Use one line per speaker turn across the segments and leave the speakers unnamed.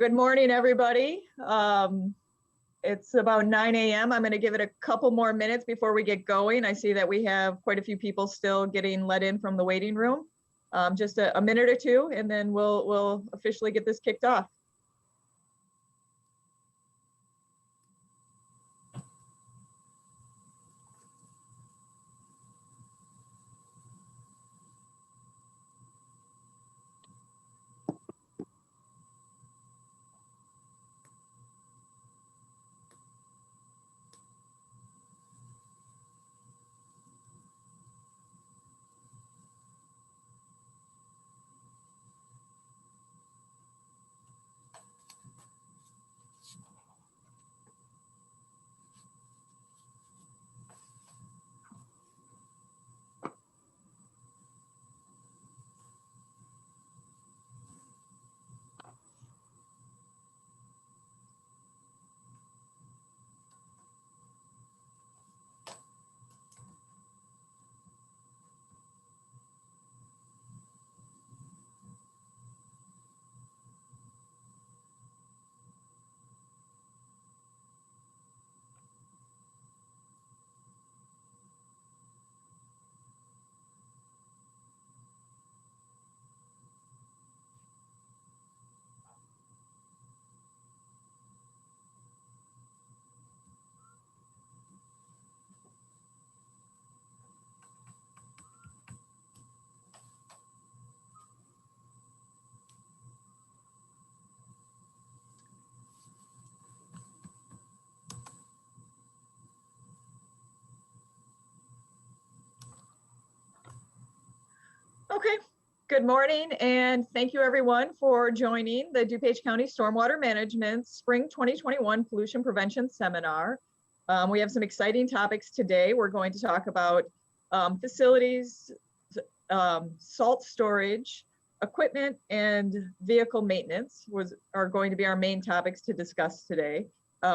Good morning, everybody. It's about 9 a.m. I'm going to give it a couple more minutes before we get going. I see that we have quite a few people still getting let in from the waiting room. Just a minute or two, and then we'll officially get this kicked off. Okay, good morning, and thank you everyone for joining the DuPage County Stormwater Management Spring 2021 Pollution Prevention Seminar. We have some exciting topics today. We're going to talk about facilities, salt storage, equipment, and vehicle maintenance are going to be our main topics to discuss today.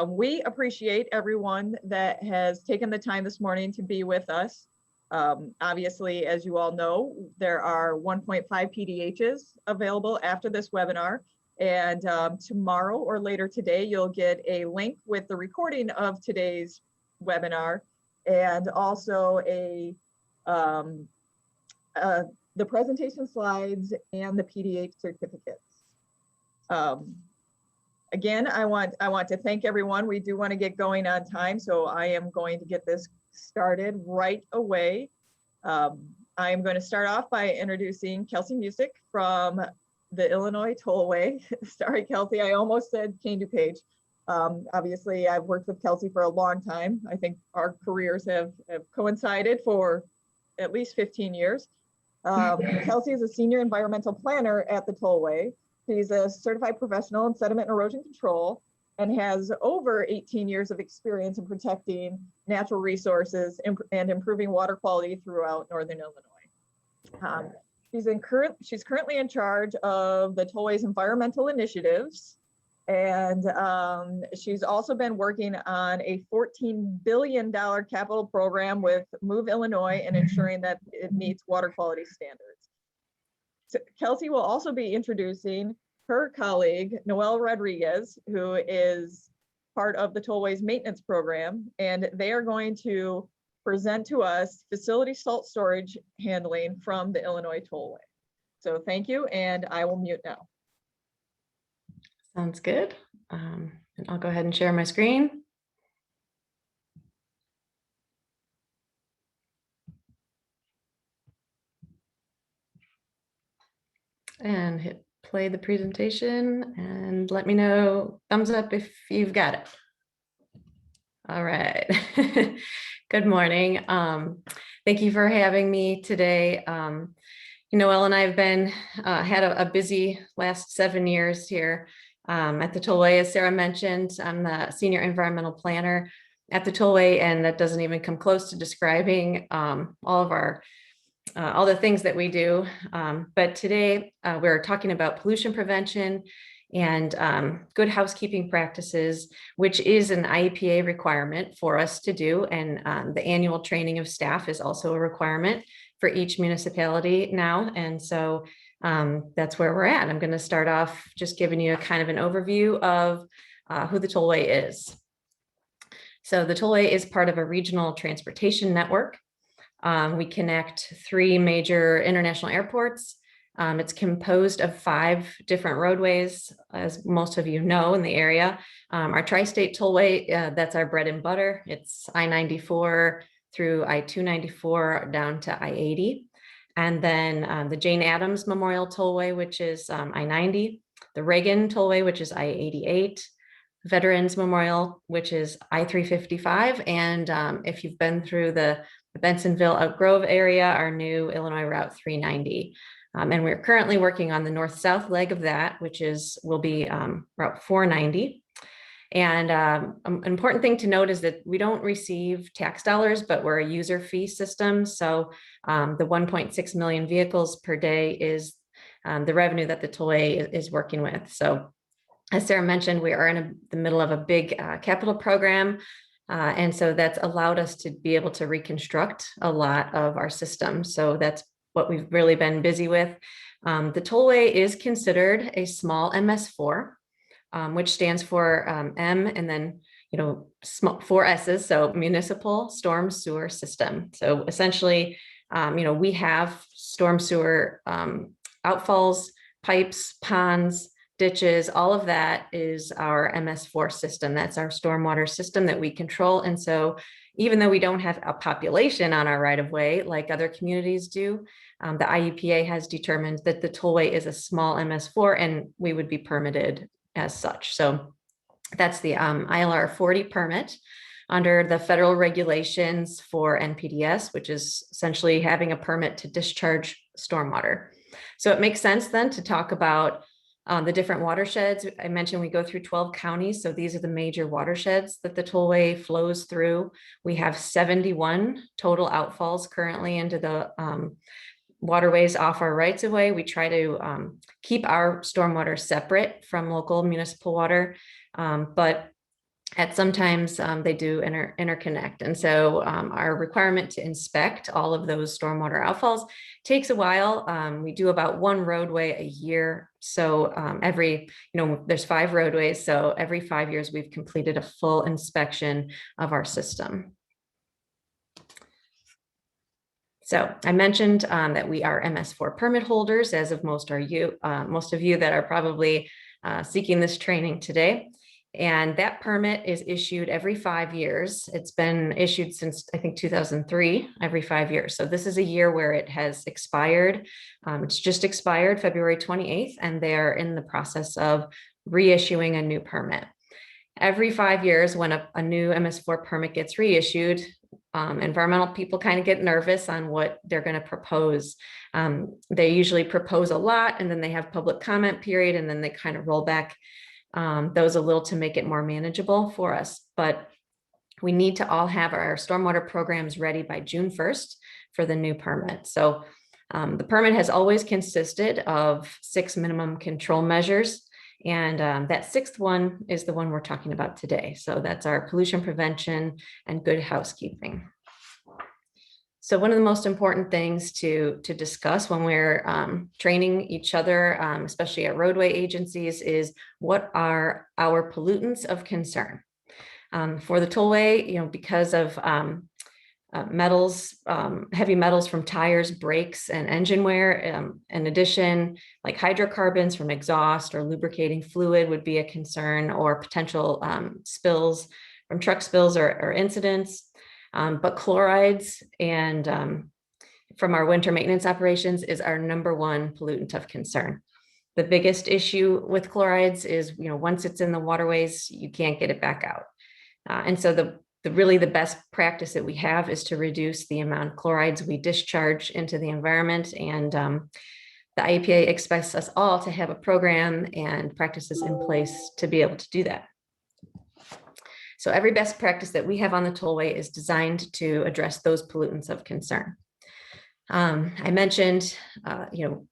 We appreciate everyone that has taken the time this morning to be with us. Obviously, as you all know, there are 1.5 PDHs available after this webinar, and tomorrow or later today, you'll get a link with the recording of today's webinar and also the presentation slides and the PDH certificates. Again, I want to thank everyone. We do want to get going on time, so I am going to get this started right away. I am going to start off by introducing Kelsey Music from the Illinois Tollway. Sorry, Kelsey, I almost said Kane DuPage. Obviously, I've worked with Kelsey for a long time. I think our careers have coincided for at least 15 years. Kelsey is a senior environmental planner at the Tollway. She's a certified professional in sediment and erosion control and has over 18 years of experience in protecting natural resources and improving water quality throughout Northern Illinois. She's currently in charge of the Tollway's environmental initiatives, and she's also been working on a $14 billion capital program with Move Illinois and ensuring that it meets water quality standards. So Kelsey will also be introducing her colleague, Noel Rodriguez, who is part of the Tollway's maintenance program, and they are going to present to us facility salt storage handling from the Illinois Tollway. So thank you, and I will mute now.
Sounds good. And I'll go ahead and share my screen. And hit play the presentation and let me know, thumbs up if you've got it. All right. Good morning. Thank you for having me today. Noel and I have been had a busy last 7 years here at the Tollway. As Sarah mentioned, I'm the senior environmental planner at the Tollway, and that doesn't even come close to describing all the things that we do. But today we're talking about pollution prevention and good housekeeping practices, which is an IEPA requirement for us to do. And the annual training of staff is also a requirement for each municipality now. And so that's where we're at. I'm going to start off just giving you a kind of an overview of who the tollway is. So the tollway is part of a regional transportation network. We connect 3 major international airports. It's composed of 5 different roadways, as most of you know in the area. Our tri-state tollway, that's our bread and butter. It's I-94 through I-294 down to I-80. And then the Jane Addams Memorial Tollway, which is I-90, the Reagan Tollway, which is I-88, Veterans Memorial, which is I-355. And if you've been through the Bensonville Oak Grove area, our new Illinois Route 390. And we're currently working on the north-south leg of that, which will be Route 490. And an important thing to note is that we don't receive tax dollars, but we're a user fee system. So the 1.6 million vehicles per day is the revenue that the tollway is working with. So as Sarah mentioned, we are in the middle of a big capital program. And so that's allowed us to be able to reconstruct a lot of our system. So that's what we've really been busy with. The tollway is considered a small MS4, which stands for M and then, small 4 S's. So municipal storm sewer system. So essentially, we have storm sewer outfalls, pipes, ponds, ditches, all of that is our MS4 system. That's our stormwater system that we control. And so even though we don't have a population on our right of way like other communities do, the IEPA has determined that the tollway is a small MS4 and we would be permitted as such. So that's the ILR 40 permit under the federal regulations for NPDES, which is essentially having a permit to discharge stormwater. So it makes sense then to talk about the different watersheds. I mentioned we go through 12 counties. So these are the major watersheds that the tollway flows through. We have 71 total outfalls currently into the waterways off our rights of way. We try to keep our stormwater separate from local municipal water, but at sometimes they do interconnect. And so our requirement to inspect all of those stormwater outfalls takes a while. We do about 1 roadway a year. So there's 5 roadways. So every 5 years, we've completed a full inspection of our system. So I mentioned that we are MS4 permit holders, as of most of you that are probably seeking this training today. And that permit is issued every 5 years. It's been issued since, I think, 2003, every 5 years. So this is a year where it has expired. It's just expired February 28th, and they're in the process of reissuing a new permit. Every 5 years, when a new MS4 permit gets reissued, environmental people kind of get nervous on what they're going to propose. They usually propose a lot, and then they have public comment period, and then they kind of roll back those a little to make it more manageable for us. But we need to all have our stormwater programs ready by June 1st for the new permit. So the permit has always consisted of 6 minimum control measures. And that 6th one is the one we're talking about today. So that's our pollution prevention and good housekeeping. So one of the most important things to discuss when we're training each other, especially at roadway agencies, is what are our pollutants of concern. For the tollway, because of metals, heavy metals from tires, brakes, and engine wear. In addition, like hydrocarbons from exhaust or lubricating fluid would be a concern, or potential spills from truck spills or incidents. But chlorides and from our winter maintenance operations is our #1 pollutant of concern. The biggest issue with chlorides is, once it's in the waterways, you can't get it back out. And so really the best practice that we have is to reduce the amount of chlorides we discharge into the environment. And the IEPA expects us all to have a program and practices in place to be able to do that. So every best practice that we have on the tollway is designed to address those pollutants of concern. I mentioned,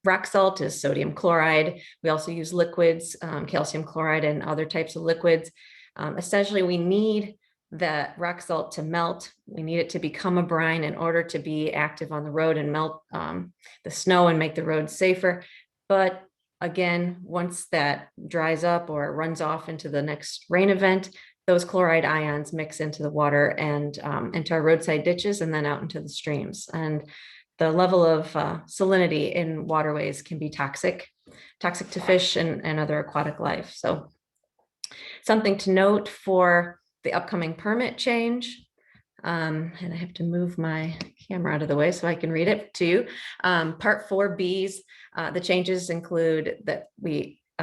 rock salt is sodium chloride. We also use liquids, calcium chloride and other types of liquids. Essentially, we need the rock salt to melt. We need it to become a brine in order to be active on the road and melt the snow and make the road safer. But again, once that dries up or runs off into the next rain event, those chloride ions mix into the water and into our roadside ditches and then out into the streams. And the level of salinity in waterways can be toxic to fish and other aquatic life. So something to note for the upcoming permit change. And I have to move my camera out of the way so I can read it to you. Part 4B's, the changes include that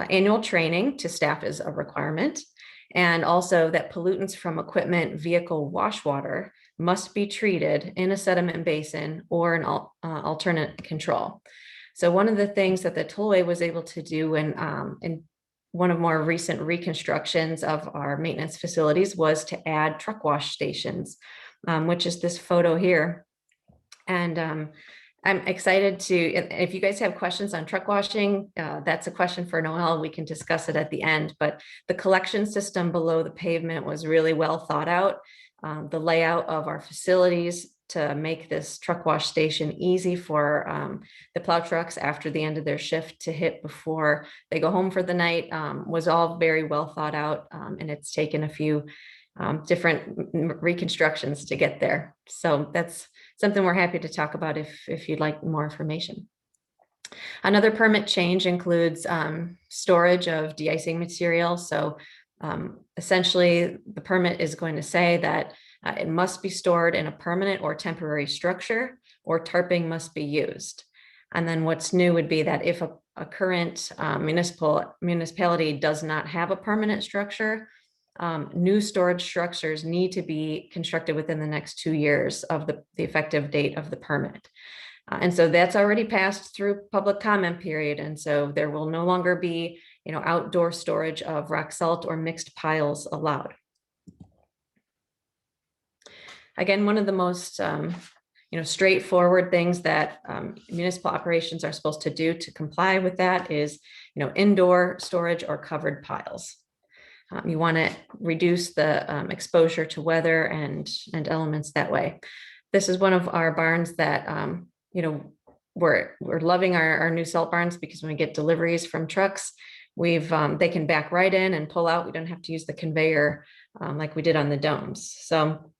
annual training to staff is a requirement, and also that pollutants from equipment, vehicle wash water must be treated in a sediment basin or an alternate control. So one of the things that the tollway was able to do in one of more recent reconstructions of our maintenance facilities was to add truck wash stations, which is this photo here. And I'm excited to, if you guys have questions on truck washing, that's a question for Noel. We can discuss it at the end, but the collection system below the pavement was really well thought out. The layout of our facilities to make this truck wash station easy for the plow trucks after the end of their shift to hit before they go home for the night was all very well thought out. And it's taken a few different reconstructions to get there. So that's something we're happy to talk about if you'd like more information. Another permit change includes storage of de-icing material. So essentially the permit is going to say that it must be stored in a permanent or temporary structure, or tarping must be used. And then what's new would be that if a current municipality does not have a permanent structure, new storage structures need to be constructed within the next 2 years of the effective date of the permit. And so that's already passed through public comment period. And so there will no longer be, outdoor storage of rock salt or mixed piles allowed. Again, one of the most straightforward things that municipal operations are supposed to do to comply with that is, indoor storage or covered piles. You want to reduce the exposure to weather and elements that way. This is one of our barns that, we're loving our new salt barns, because when we get deliveries from trucks, they can back right in and pull out. We don't have to use the conveyor like we did on the domes. So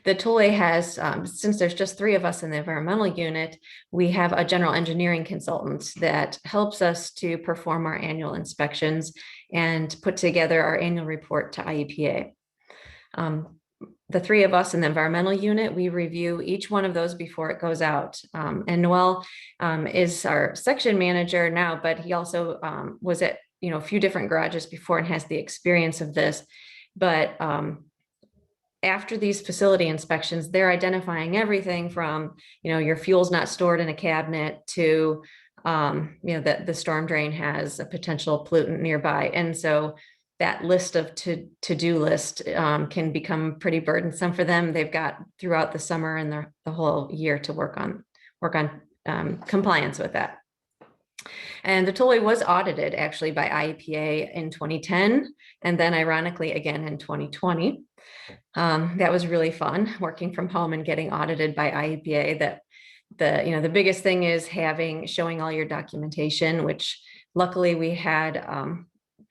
the tollway has, since there's just 3 of us in the environmental unit, we have a general engineering consultant that helps us to perform our annual inspections and put together our annual report to IEPA. The 3 of us in the environmental unit, we review each one of those before it goes out. And Noel is our section manager now, but he also was at a few different garages before and has the experience of this. But after these facility inspections, they're identifying everything from, your fuel's not stored in a cabinet to, that the storm drain has a potential pollutant nearby. And so that list of to-do list can become pretty burdensome for them. They've got throughout the summer and the whole year to work on compliance with that. And the tollway was audited actually by IEPA in 2010, and then ironically again in 2020. That was really fun, working from home and getting audited by IEPA. That the biggest thing is showing all your documentation, which luckily we had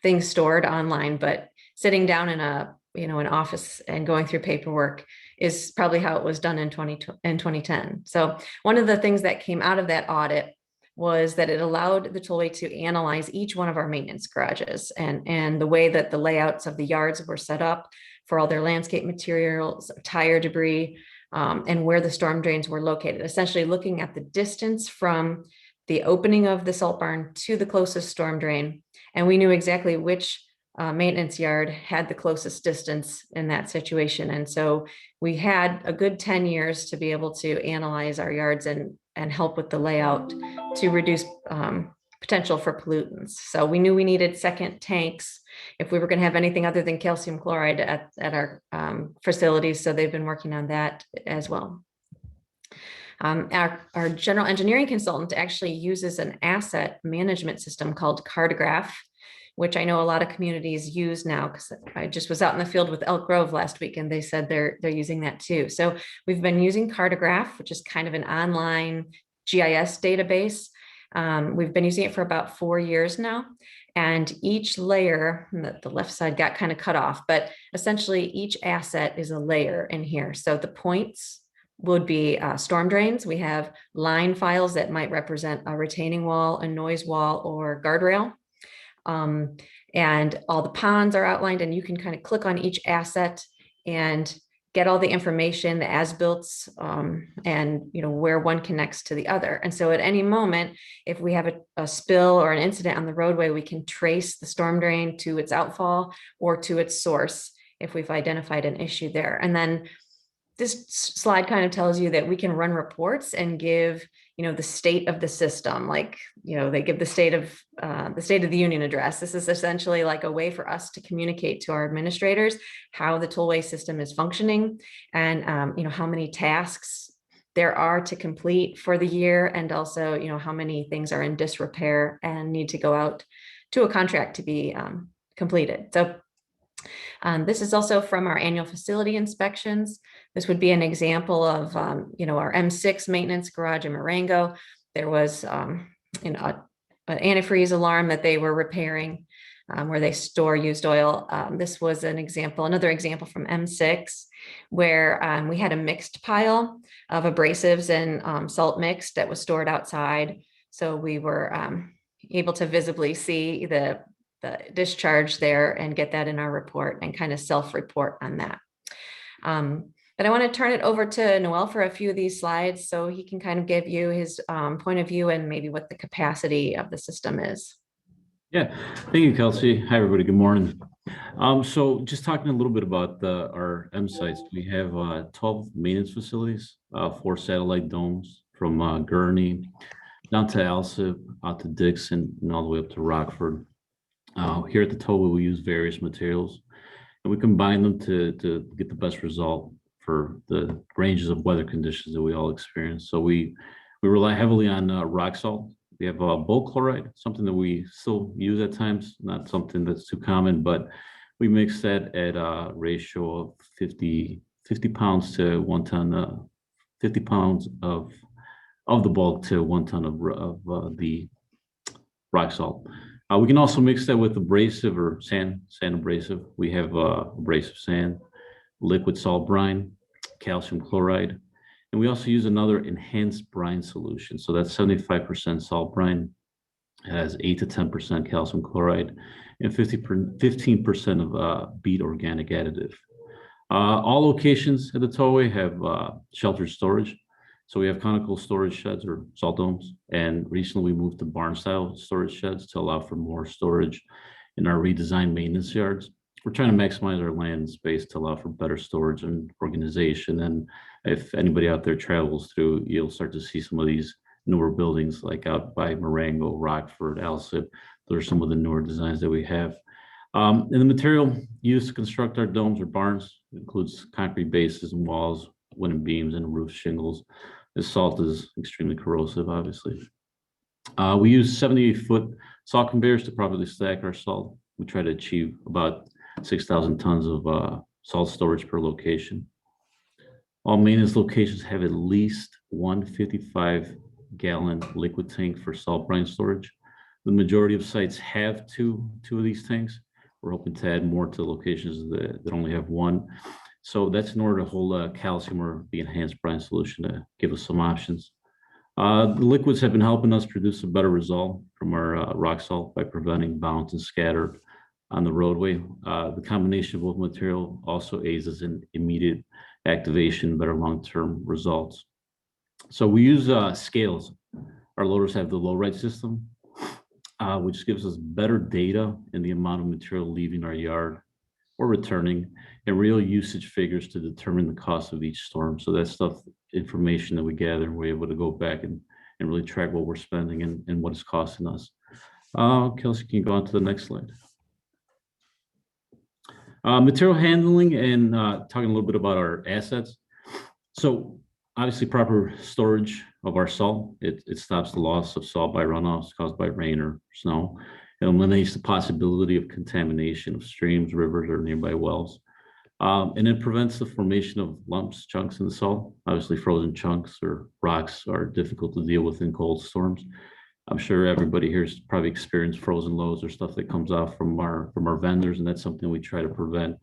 things stored online, but sitting down in an office and going through paperwork is probably how it was done in 2010. So one of the things that came out of that audit was that it allowed the tollway to analyze each one of our maintenance garages and the way that the layouts of the yards were set up for all their landscape materials, tire debris, and where the storm drains were located, essentially looking at the distance from the opening of the salt barn to the closest storm drain. And we knew exactly which maintenance yard had the closest distance in that situation. And so we had a good 10 years to be able to analyze our yards and help with the layout to reduce potential for pollutants. So we knew we needed second tanks if we were going to have anything other than calcium chloride at our facilities. So they've been working on that as well. Our general engineering consultant actually uses an asset management system called Cartograph, which I know a lot of communities use now, because I just was out in the field with Elk Grove last week and they said they're using that too. So we've been using Cartograph, which is kind of an online GIS database. We've been using it for about 4 years now. And each layer, the left side got kind of cut off, but essentially each asset is a layer in here. So the points would be storm drains. We have line files that might represent a retaining wall, a noise wall, or guardrail. And all the ponds are outlined, and you can kind of click on each asset and get all the information, the as-builts, and where one connects to the other. And so at any moment, if we have a spill or an incident on the roadway, we can trace the storm drain to its outfall or to its source if we've identified an issue there. And then this slide kind of tells you that we can run reports and give, the state of the system, like, they give the state of the union address. This is essentially like a way for us to communicate to our administrators how the tollway system is functioning and, how many tasks there are to complete for the year. And also, how many things are in disrepair and need to go out to a contract to be completed. So this is also from our annual facility inspections. This would be an example of, our M6 maintenance garage in Marengo. There was, an antifreeze alarm that they were repairing where they store used oil. This was another example from M6, where we had a mixed pile of abrasives and salt mix that was stored outside. So we were able to visibly see the discharge there and get that in our report and kind of self-report on that. But I want to turn it over to Noel for a few of these slides so he can kind of give you his point of view and maybe what the capacity of the system is.
Yeah, thank you, Kelsey. Hi, everybody. Good morning. So just talking a little bit about our M sites, we have 12 maintenance facilities, 4 satellite domes from Gurney down to Alsip, out to Dixon, and all the way up to Rockford. Here at the tollway, we use various materials, and we combine them to get the best result for the ranges of weather conditions that we all experience. So we rely heavily on rock salt. We have bulk chloride, something that we still use at times, not something that's too common, but we mix that at a ratio of 50 pounds to 1 ton, 50 pounds of the bulk to 1 ton of the rock salt. We can also mix that with abrasive or sand abrasive. We have abrasive sand, liquid salt brine, calcium chloride, and we also use another enhanced brine solution. So that's 75% salt brine, it has 8 to 10% calcium chloride, and 15% of beet organic additive. All locations at the tollway have sheltered storage. So we have conical storage sheds or salt domes, and recently we moved to barn style storage sheds to allow for more storage in our redesigned maintenance yards. We're trying to maximize our land space to allow for better storage and organization. And if anybody out there travels through, you'll start to see some of these newer buildings like out by Marengo, Rockford, Alsip. Those are some of the newer designs that we have. And the material used to construct our domes or barns includes concrete bases and walls, wooden beams, and roof shingles. This salt is extremely corrosive, obviously. We use 78-foot salt conveyors to properly stack our salt. We try to achieve about 6,000 tons of salt storage per location. All maintenance locations have at least one 55-gallon liquid tank for salt brine storage. The majority of sites have two of these tanks. We're hoping to add more to locations that only have one. So that's in order to hold calcium or the enhanced brine solution to give us some options. The liquids have been helping us produce a better result from our rock salt by preventing bounce and scatter on the roadway. The combination of both material also aids us in immediate activation, better long-term results. So we use scales. Our loaders have the low ride system, which gives us better data in the amount of material leaving our yard or returning, and real usage figures to determine the cost of each storm. So that stuff, information that we gather, and we're able to go back and really track what we're spending and what it's costing us. Kelsey, can you go on to the next slide? Material handling and talking a little bit about our assets. So obviously proper storage of our salt, it stops the loss of salt by runoffs caused by rain or snow. It eliminates the possibility of contamination of streams, rivers, or nearby wells. And it prevents the formation of lumps, chunks in the salt. Obviously, frozen chunks or rocks are difficult to deal with in cold storms. I'm sure everybody here's probably experienced frozen loads or stuff that comes off from our vendors, and that's something we try to prevent.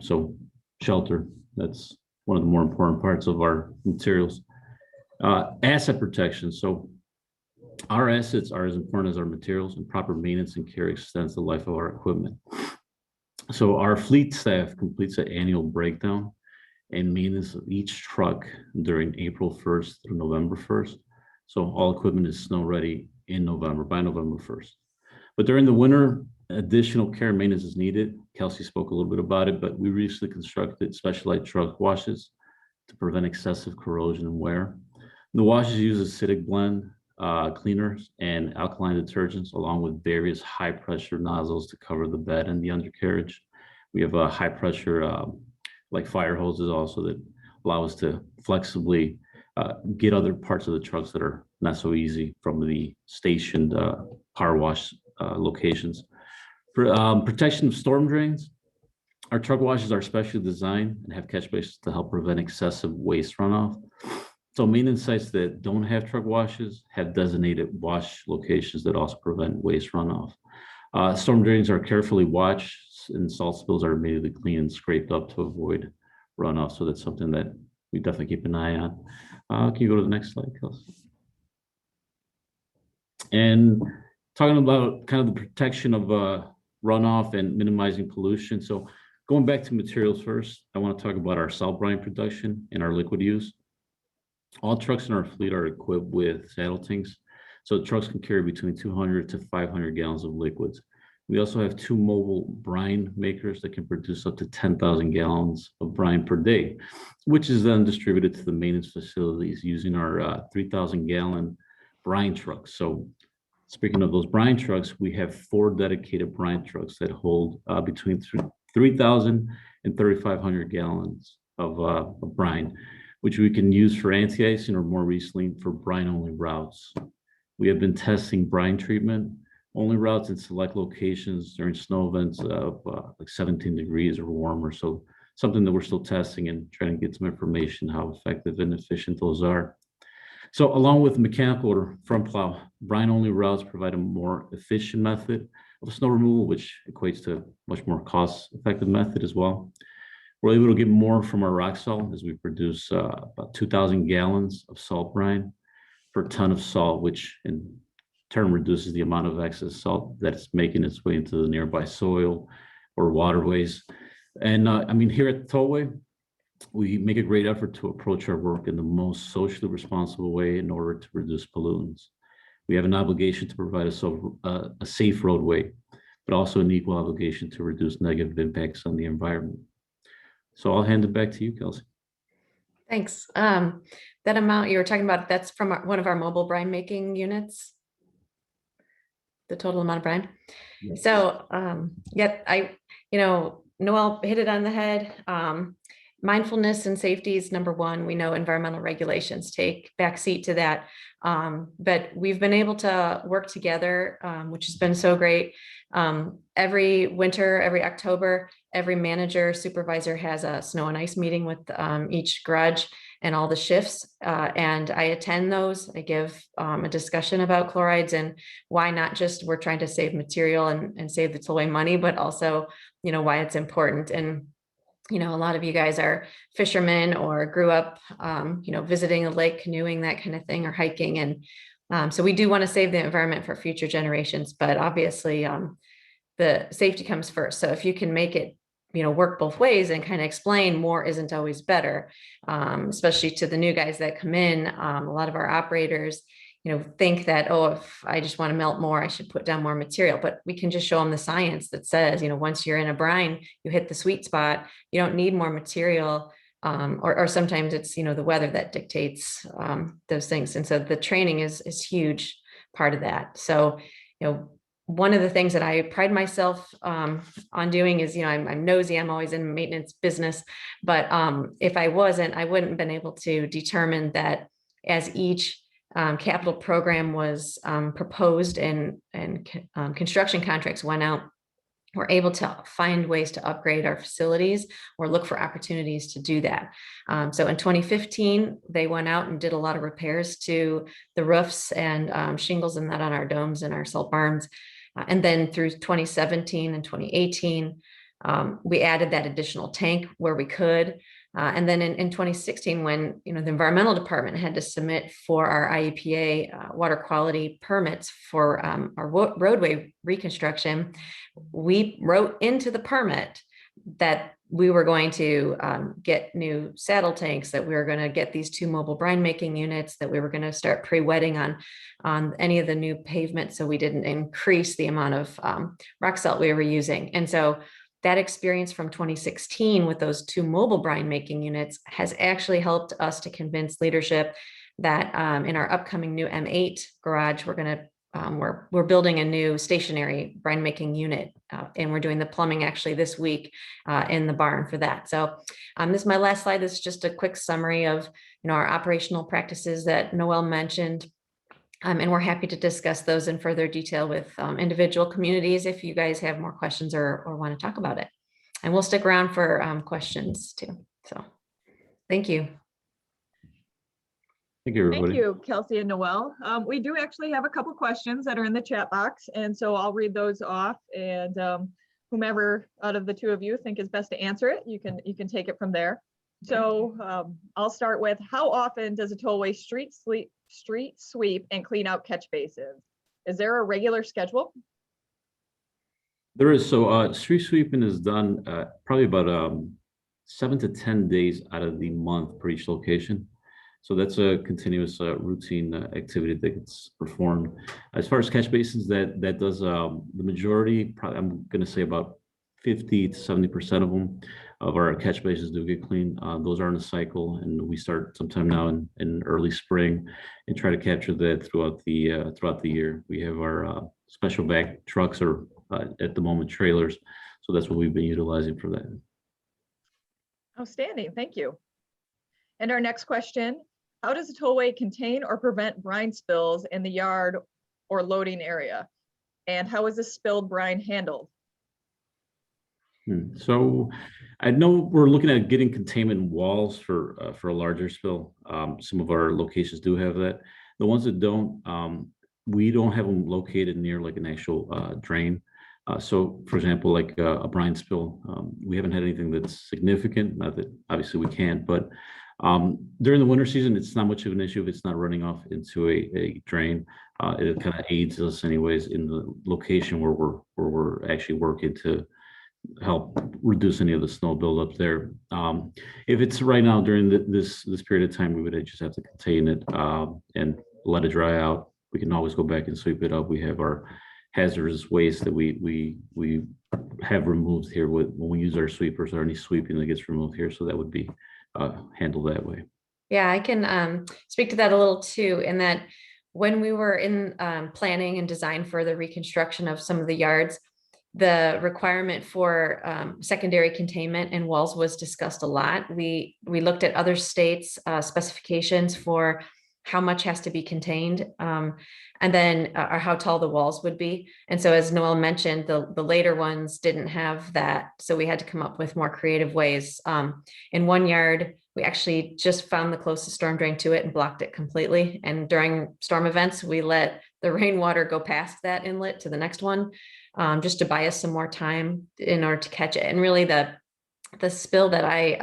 So shelter, that's one of the more important parts of our materials. Asset protection. So our assets are as important as our materials, and proper maintenance and care extends the life of our equipment. So our fleet staff completes an annual breakdown and maintenance of each truck during April 1st through November 1st. So all equipment is snow ready in November, by November 1st. But during the winter, additional care and maintenance is needed. Kelsey spoke a little bit about it, but we recently constructed specialized truck washes to prevent excessive corrosion and wear. The washes use acidic blend cleaners and alkaline detergents, along with various high pressure nozzles to cover the bed and the undercarriage. We have a high pressure like fire hoses also that allow us to flexibly get other parts of the trucks that are not so easy from the stationed power wash locations. For protection of storm drains, our truck washes are specially designed and have catch basins to help prevent excessive waste runoff. So maintenance sites that don't have truck washes have designated wash locations that also prevent waste runoff. Storm drains are carefully watched, and salt spills are immediately cleaned and scraped up to avoid runoff. So that's something that we definitely keep an eye on. Can you go to the next slide, Kelsey? And talking about kind of the protection of runoff and minimizing pollution. So going back to materials first, I want to talk about our salt brine production and our liquid use. All trucks in our fleet are equipped with saddle tanks, so the trucks can carry between 200 to 500 gallons of liquids. We also have 2 mobile brine makers that can produce up to 10,000 gallons of brine per day, which is then distributed to the maintenance facilities using our 3,000 gallon brine trucks. So speaking of those brine trucks, we have 4 dedicated brine trucks that hold between 3,000 and 3,500 gallons of brine, which we can use for anti-icing or more recently for brine-only routes. We have been testing brine treatment only routes in select locations during snow events of like 17 degrees or warmer. So something that we're still testing and trying to get some information how effective and efficient those are. So along with mechanical or front plow, brine-only routes provide a more efficient method of snow removal, which equates to a much more cost-effective method as well. We're able to get more from our rock salt as we produce about 2,000 gallons of salt brine per ton of salt, which in turn reduces the amount of excess salt that's making its way into the nearby soil or waterways. And I mean, here at the Tollway, we make a great effort to approach our work in the most socially responsible way in order to reduce pollutants. We have an obligation to provide a safe roadway, but also an equal obligation to reduce negative impacts on the environment. So I'll hand it back to you, Kelsey.
Thanks. That amount you were talking about, that's from one of our mobile brine making units? The total amount of brine? Yes. So, Noel hit it on the head. Mindfulness and safety is number one. We know environmental regulations take backseat to that. But we've been able to work together, which has been so great. Every winter, every October, every manager, supervisor has a snow and ice meeting with each garage and all the shifts. And I attend those. I give a discussion about chlorides and why not just we're trying to save material and save the tollway money, but also, why it's important. And a lot of you guys are fishermen or grew up, visiting a lake, canoeing, that kind of thing, or hiking. And so we do want to save the environment for future generations, but obviously the safety comes first. So if you can make it, work both ways and kind of explain more isn't always better, especially to the new guys that come in. A lot of our operators, think that, oh, if I just want to melt more, I should put down more material, but we can just show them the science that says, once you're in a brine, you hit the sweet spot, you don't need more material. Or sometimes it's, the weather that dictates those things. And so the training is huge part of that. So, one of the things that I pride myself on doing is, I'm nosy, I'm always in maintenance business, but if I wasn't, I wouldn't have been able to determine that as each capital program was proposed and construction contracts went out, we're able to find ways to upgrade our facilities or look for opportunities to do that. So in 2015, they went out and did a lot of repairs to the roofs and shingles and that on our domes and our salt barns. And then through 2017 and 2018, we added that additional tank where we could. And then in 2016, when the environmental department had to submit for our IEPA water quality permits for our roadway reconstruction, we wrote into the permit that we were going to get new saddle tanks, that we were going to get these 2 mobile brine making units, that we were going to start pre-wetting on any of the new pavement, so we didn't increase the amount of rock salt we were using. And so that experience from 2016 with those 2 mobile brine making units has actually helped us to convince leadership that in our upcoming new M8 garage, we're building a new stationary brine making unit, and we're doing the plumbing actually this week in the barn for that. So this is my last slide. This is just a quick summary of our operational practices that Noel mentioned. And we're happy to discuss those in further detail with individual communities if you guys have more questions or want to talk about it. And we'll stick around for questions too. So thank you.
Thank you, everybody.
Thank you, Kelsey and Noel. We do actually have a couple questions that are in the chat box, and so I'll read those off, and whomever out of the 2 of you think is best to answer it, you can take it from there. So I'll start with, how often does a tollway street sweep and clean out catch basins? Is there a regular schedule?
There is. So street sweeping is done probably about 7 to 10 days out of the month per each location. So that's a continuous routine activity that gets performed. As far as catch basins, that does the majority, probably I'm going to say about 50 to 70% of them of our catch basins do get cleaned. Those are in a cycle, and we start sometime now in early spring and try to capture that throughout the year. We have our special vac trucks, or at the moment trailers, so that's what we've been utilizing for that.
Outstanding, thank you. And our next question, how does a tollway contain or prevent brine spills in the yard or loading area? And how is the spilled brine handled?
So I know we're looking at getting containment walls for a larger spill. Some of our locations do have that. The ones that don't, we don't have them located near like an actual drain. So for example, like a brine spill, we haven't had anything that's significant. Not that obviously we can't, but during the winter season, it's not much of an issue if it's not running off into a drain. It kind of aids us anyways in the location where we're actually working to help reduce any of the snow buildup there. If it's right now during this period of time, we would just have to contain it and let it dry out. We can always go back and sweep it up. We have our hazardous waste that we have removed here when we use our sweepers, or any sweeping that gets removed here. So that would be handled that way.
Yeah, I can speak to that a little too, in that when we were in planning and design for the reconstruction of some of the yards, the requirement for secondary containment and walls was discussed a lot. We looked at other states' specifications for how much has to be contained, and then or how tall the walls would be. And so, as Noel mentioned, the later ones didn't have that, so we had to come up with more creative ways. In one yard, we actually just found the closest storm drain to it and blocked it completely. And during storm events, we let the rainwater go past that inlet to the next one, just to buy us some more time in order to catch it. And really the spill that I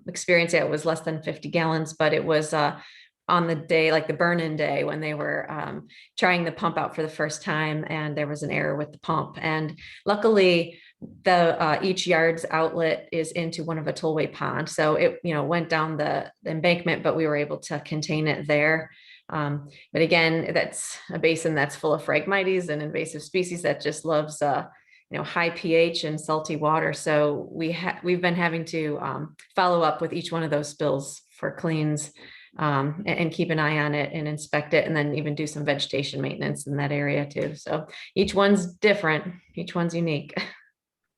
experienced, it was less than 50 gallons, but it was on the day, like the burn-in day, when they were trying the pump out for the first time, and there was an error with the pump. And luckily, each yard's outlet is into one of a tollway pond, so it went down the embankment, but we were able to contain it there. But again, that's a basin that's full of Phragmites, an invasive species that just loves high pH and salty water. So we've been having to follow up with each one of those spills for cleans, and keep an eye on it and inspect it, and then even do some vegetation maintenance in that area too. So each one's different, each one's unique.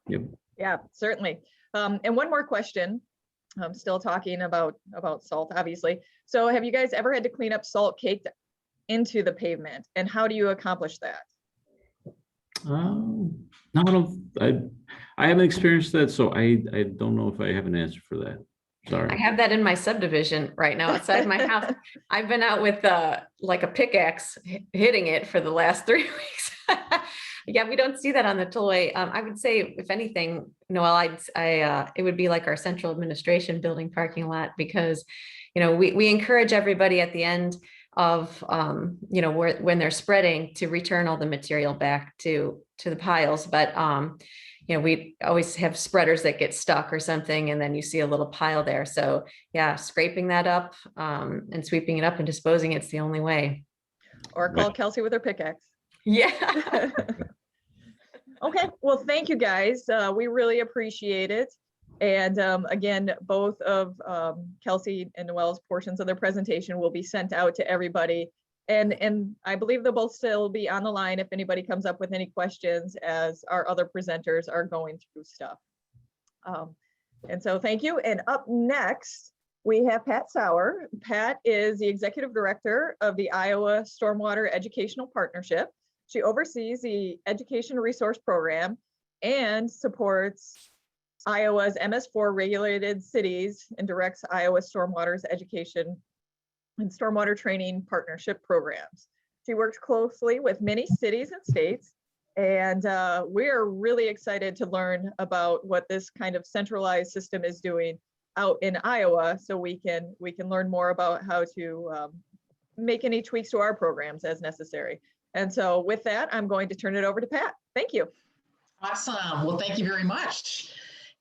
Yep.
Yeah, certainly. And one more question. I'm still talking about salt, obviously. So have you guys ever had to clean up salt caked into the pavement, and how do you accomplish that?
No, I haven't experienced that, so I don't know if I have an answer for that.
I
Sorry.
have that in my subdivision right now outside my house. I've been out with like a pickaxe hitting it for the last 3 weeks. Yeah, we don't see that on the tollway. I would say, if anything, Noel, it would be like our central administration building parking lot, because, we encourage everybody at the end of, when they're spreading, to return all the material back to the piles. But, we always have spreaders that get stuck or something, and then you see a little pile there. So yeah, scraping that up and sweeping it up and disposing it's the only way.
Or call Kelsey with her pickaxe.
Yeah.
Okay, well, thank you guys. We really appreciate it. And again, both of Kelsey and Noel's portions of their presentation will be sent out to everybody. And I believe they'll both still be on the line if anybody comes up with any questions as our other presenters are going through stuff. And so thank you. And up next, we have Pat Sauer. Pat is the Executive Director of the Iowa Stormwater Educational Partnership. She oversees the Education Resource Program and supports Iowa's MS4 regulated cities and directs Iowa Stormwater's education and stormwater training partnership programs. She works closely with many cities and states, and we are really excited to learn about what this kind of centralized system is doing out in Iowa, so we can learn more about how to make any tweaks to our programs as necessary. And so with that, I'm going to turn it over to Pat. Thank you.
Awesome. Well, thank you very much.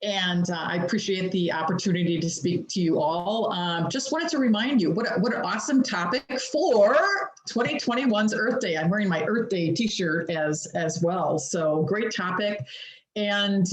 And I appreciate the opportunity to speak to you all. Just wanted to remind you, what an awesome topic for 2021's Earth Day. I'm wearing my Earth Day t-shirt as well. So great topic. And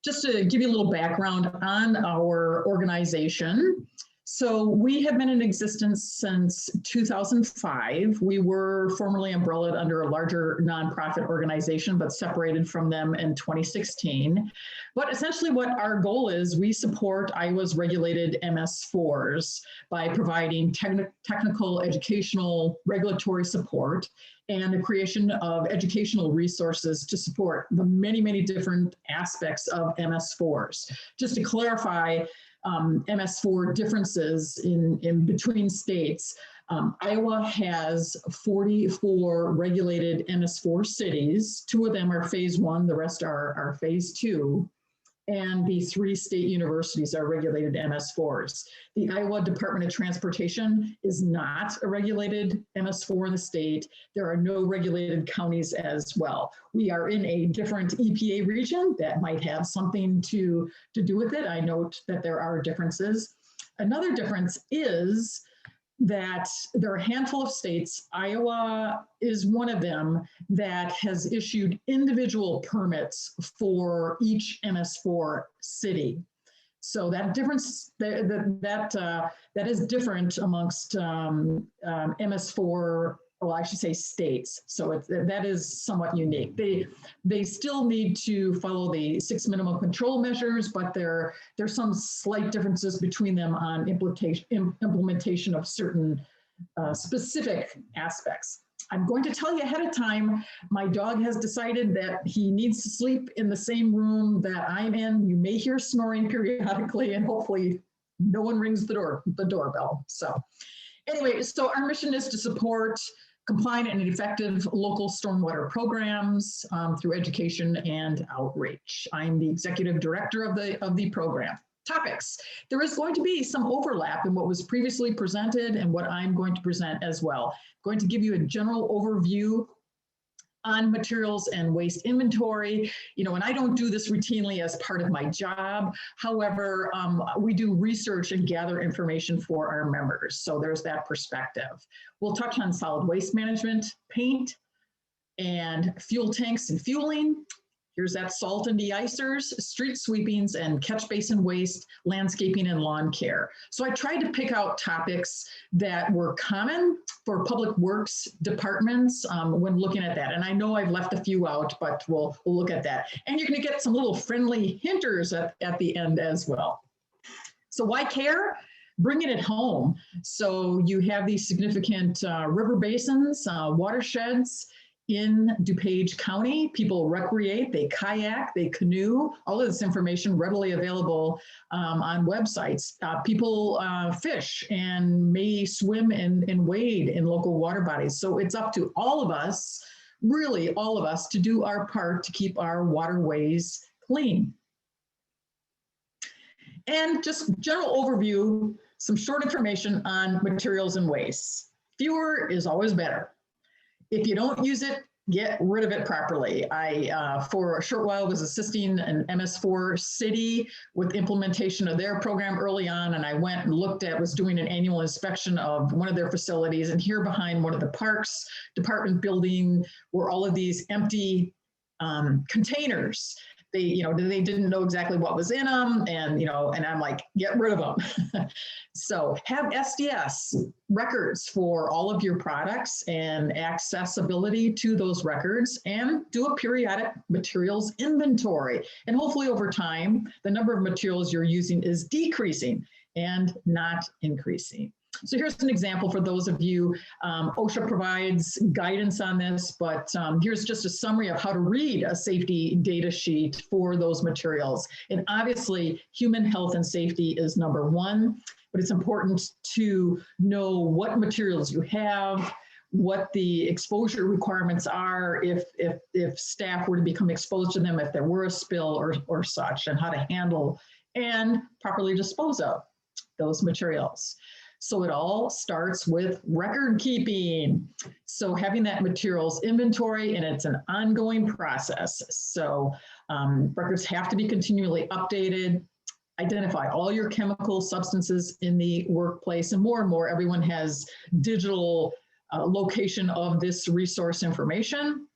just to give you a little background on our organization. So we have been in existence since 2005. We were formerly umbrellaed under a larger nonprofit organization, but separated from them in 2016. But essentially what our goal is, we support Iowa's regulated MS4s by providing technical, educational, regulatory support, and the creation of educational resources to support the many, many different aspects of MS4s. Just to clarify, MS4 differences in between states. Iowa has 44 regulated MS4 cities. 2 of them are phase 1, the rest are phase 2. And the 3 state universities are regulated MS4s. The Iowa Department of Transportation is not a regulated MS4 in the state. There are no regulated counties as well. We are in a different EPA region that might have something to do with it. I note that there are differences. Another difference is that there are a handful of states, Iowa is one of them, that has issued individual permits for each MS4 city. So that difference, that is different amongst MS4, well, I should say states. So that is somewhat unique. They still need to follow the 6 minimum control measures, but there's some slight differences between them on implementation of certain specific aspects. I'm going to tell you ahead of time, my dog has decided that he needs to sleep in the same room that I'm in. You may hear snoring periodically, and hopefully no one rings the doorbell. So anyway, so our mission is to support compliant and effective local stormwater programs through education and outreach. I'm the executive director of the program. Topics. There is going to be some overlap in what was previously presented and what I'm going to present as well. I'm going to give you a general overview on materials and waste inventory, and I don't do this routinely as part of my job. However, we do research and gather information for our members. So there's that perspective. We'll touch on solid waste management, paint, and fuel tanks and fueling. Here's that salt and de-icers, street sweepings, and catch basin waste, landscaping, and lawn care. So I tried to pick out topics that were common for public works departments when looking at that. And I know I've left a few out, but we'll look at that. And you're going to get some little friendly hinters at the end as well. So why care? Bringing it home. So you have these significant river basins, watersheds in DuPage County. People recreate, they kayak, they canoe, all of this information readily available on websites. People fish and may swim and wade in local water bodies. So it's up to all of us, really all of us, to do our part to keep our waterways clean. And just general overview, some short information on materials and wastes. Fewer is always better. If you don't use it, get rid of it properly. I, for a short while, was assisting an MS4 city with implementation of their program early on, and I went and looked at, was doing an annual inspection of one of their facilities, and here behind one of the parks department building were all of these empty containers. They, they didn't know exactly what was in them, and and I'm like, get rid of them. So have SDS records for all of your products and accessibility to those records, and do a periodic materials inventory. And hopefully over time, the number of materials you're using is decreasing and not increasing. So here's an example for those of you. OSHA provides guidance on this, but here's just a summary of how to read a safety data sheet for those materials. And obviously, human health and safety is number one, but it's important to know what materials you have, what the exposure requirements are if staff were to become exposed to them, if there were a spill or such, and how to handle and properly dispose of those materials. So it all starts with record keeping. So having that materials inventory, and it's an ongoing process. So records have to be continually updated. Identify all your chemical substances in the workplace, and more everyone has digital location of this resource information.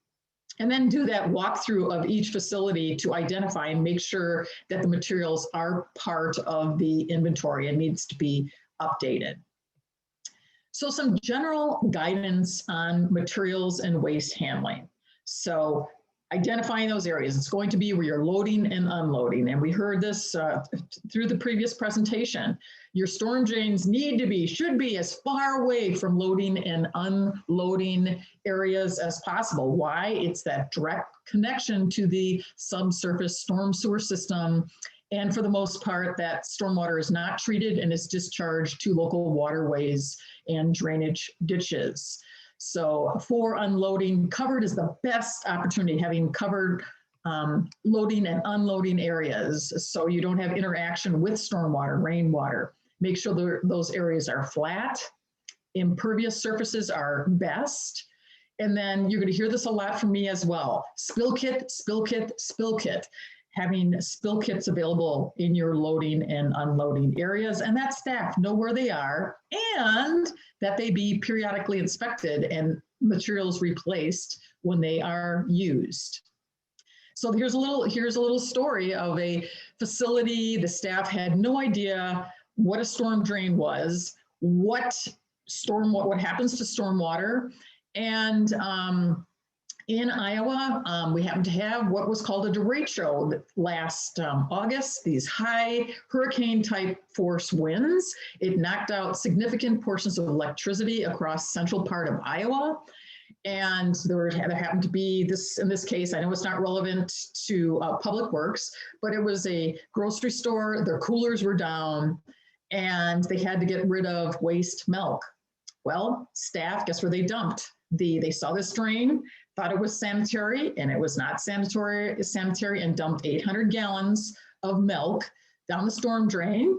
And then do that walkthrough of each facility to identify and make sure that the materials are part of the inventory and needs to be updated. So some general guidance on materials and waste handling. So identifying those areas, it's going to be where you're loading and unloading. And we heard this through the previous presentation. Your storm drains should be as far away from loading and unloading areas as possible. Why? It's that direct connection to the subsurface storm sewer system. And for the most part, that stormwater is not treated and is discharged to local waterways and drainage ditches. So for unloading, covered is the best opportunity, having covered loading and unloading areas, so you don't have interaction with stormwater, rainwater. Make sure those areas are flat. Impervious surfaces are best. And then you're going to hear this a lot from me as well. Spill kit, spill kit, spill kit. Having spill kits available in your loading and unloading areas, and that staff know where they are, and that they be periodically inspected and materials replaced when they are used. So here's a little story of a facility. The staff had no idea what a storm drain was, what happens to stormwater, and in Iowa, we happened to have what was called a derecho last August, these high hurricane-type force winds. It knocked out significant portions of electricity across central part of Iowa. And there happened to be this, in this case, I know it's not relevant to public works, but it was a grocery store, their coolers were down, and they had to get rid of waste milk. Well, staff, guess where they dumped? They saw this drain, thought it was sanitary, and it was not sanitary, and dumped 800 gallons of milk down the storm drain.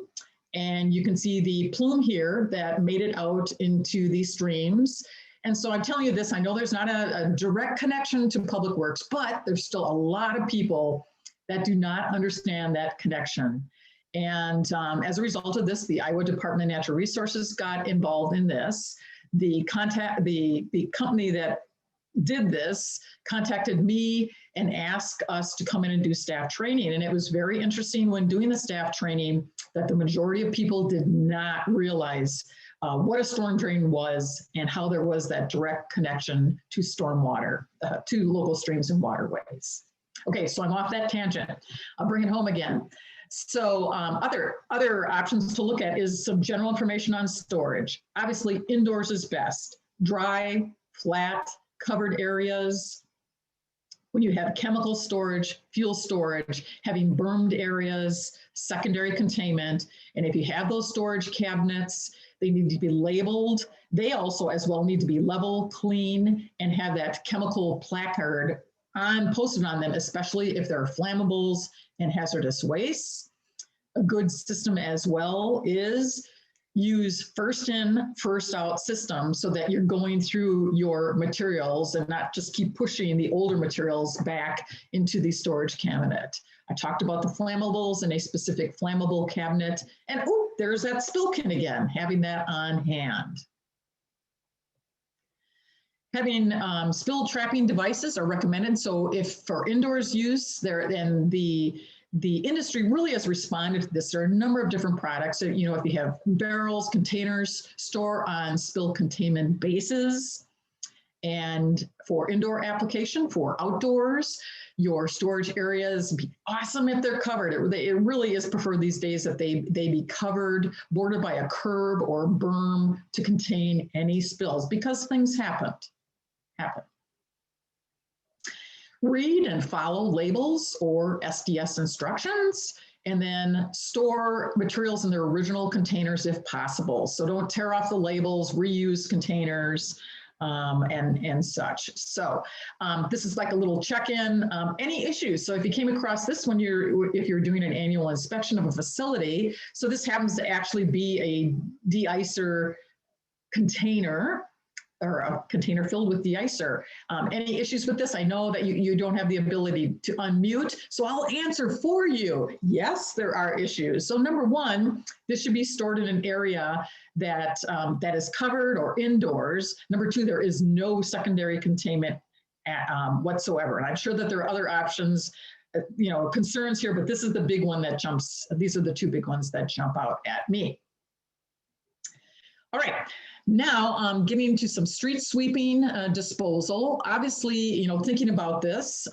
And you can see the plume here that made it out into these streams. And so I'm telling you this, I know there's not a direct connection to public works, but there's still a lot of people that do not understand that connection. And as a result of this, the Iowa Department of Natural Resources got involved in this. The company that did this contacted me and asked us to come in and do staff training. And it was very interesting when doing the staff training that the majority of people did not realize what a storm drain was and how there was that direct connection to stormwater, to local streams and waterways. Okay, so I'm off that tangent. I'll bring it home again. So other options to look at is some general information on storage. Obviously, indoors is best. Dry, flat, covered areas, when you have chemical storage, fuel storage, having bermed areas, secondary containment, and if you have those storage cabinets, they need to be labeled. They also as well need to be level, clean, and have that chemical placard posted on them, especially if there are flammables and hazardous waste. A good system as well is use first in, first out system so that you're going through your materials and not just keep pushing the older materials back into the storage cabinet. I talked about the flammables and a specific flammable cabinet. And oh, there's that spill kit again, having that on hand. Having spill trapping devices are recommended. So if for indoors use, then the industry really has responded to this. There are a number of different products. So, you know, if you have barrels, containers, store on spill containment bases. And for indoor application, for outdoors, your storage areas be awesome if they're covered. It really is preferred these days that they be covered, bordered by a curb or berm to contain any spills, because things happen. Read and follow labels or SDS instructions, and then store materials in their original containers if possible. So don't tear off the labels, reuse containers, and such. So this is like a little check-in. Any issues? So if you came across this when if you're doing an annual inspection of a facility, so this happens to actually be a de-icer container, or a container filled with de-icer. Any issues with this? I know that you don't have the ability to unmute, so I'll answer for you. Yes, there are issues. So number one, this should be stored in an area that is covered or indoors. Number two, there is no secondary containment whatsoever. And I'm sure that there are other options, concerns here, but this is the big one that these are the two big ones that jump out at me. All right. Now, getting into some street sweeping disposal. Obviously, thinking about this,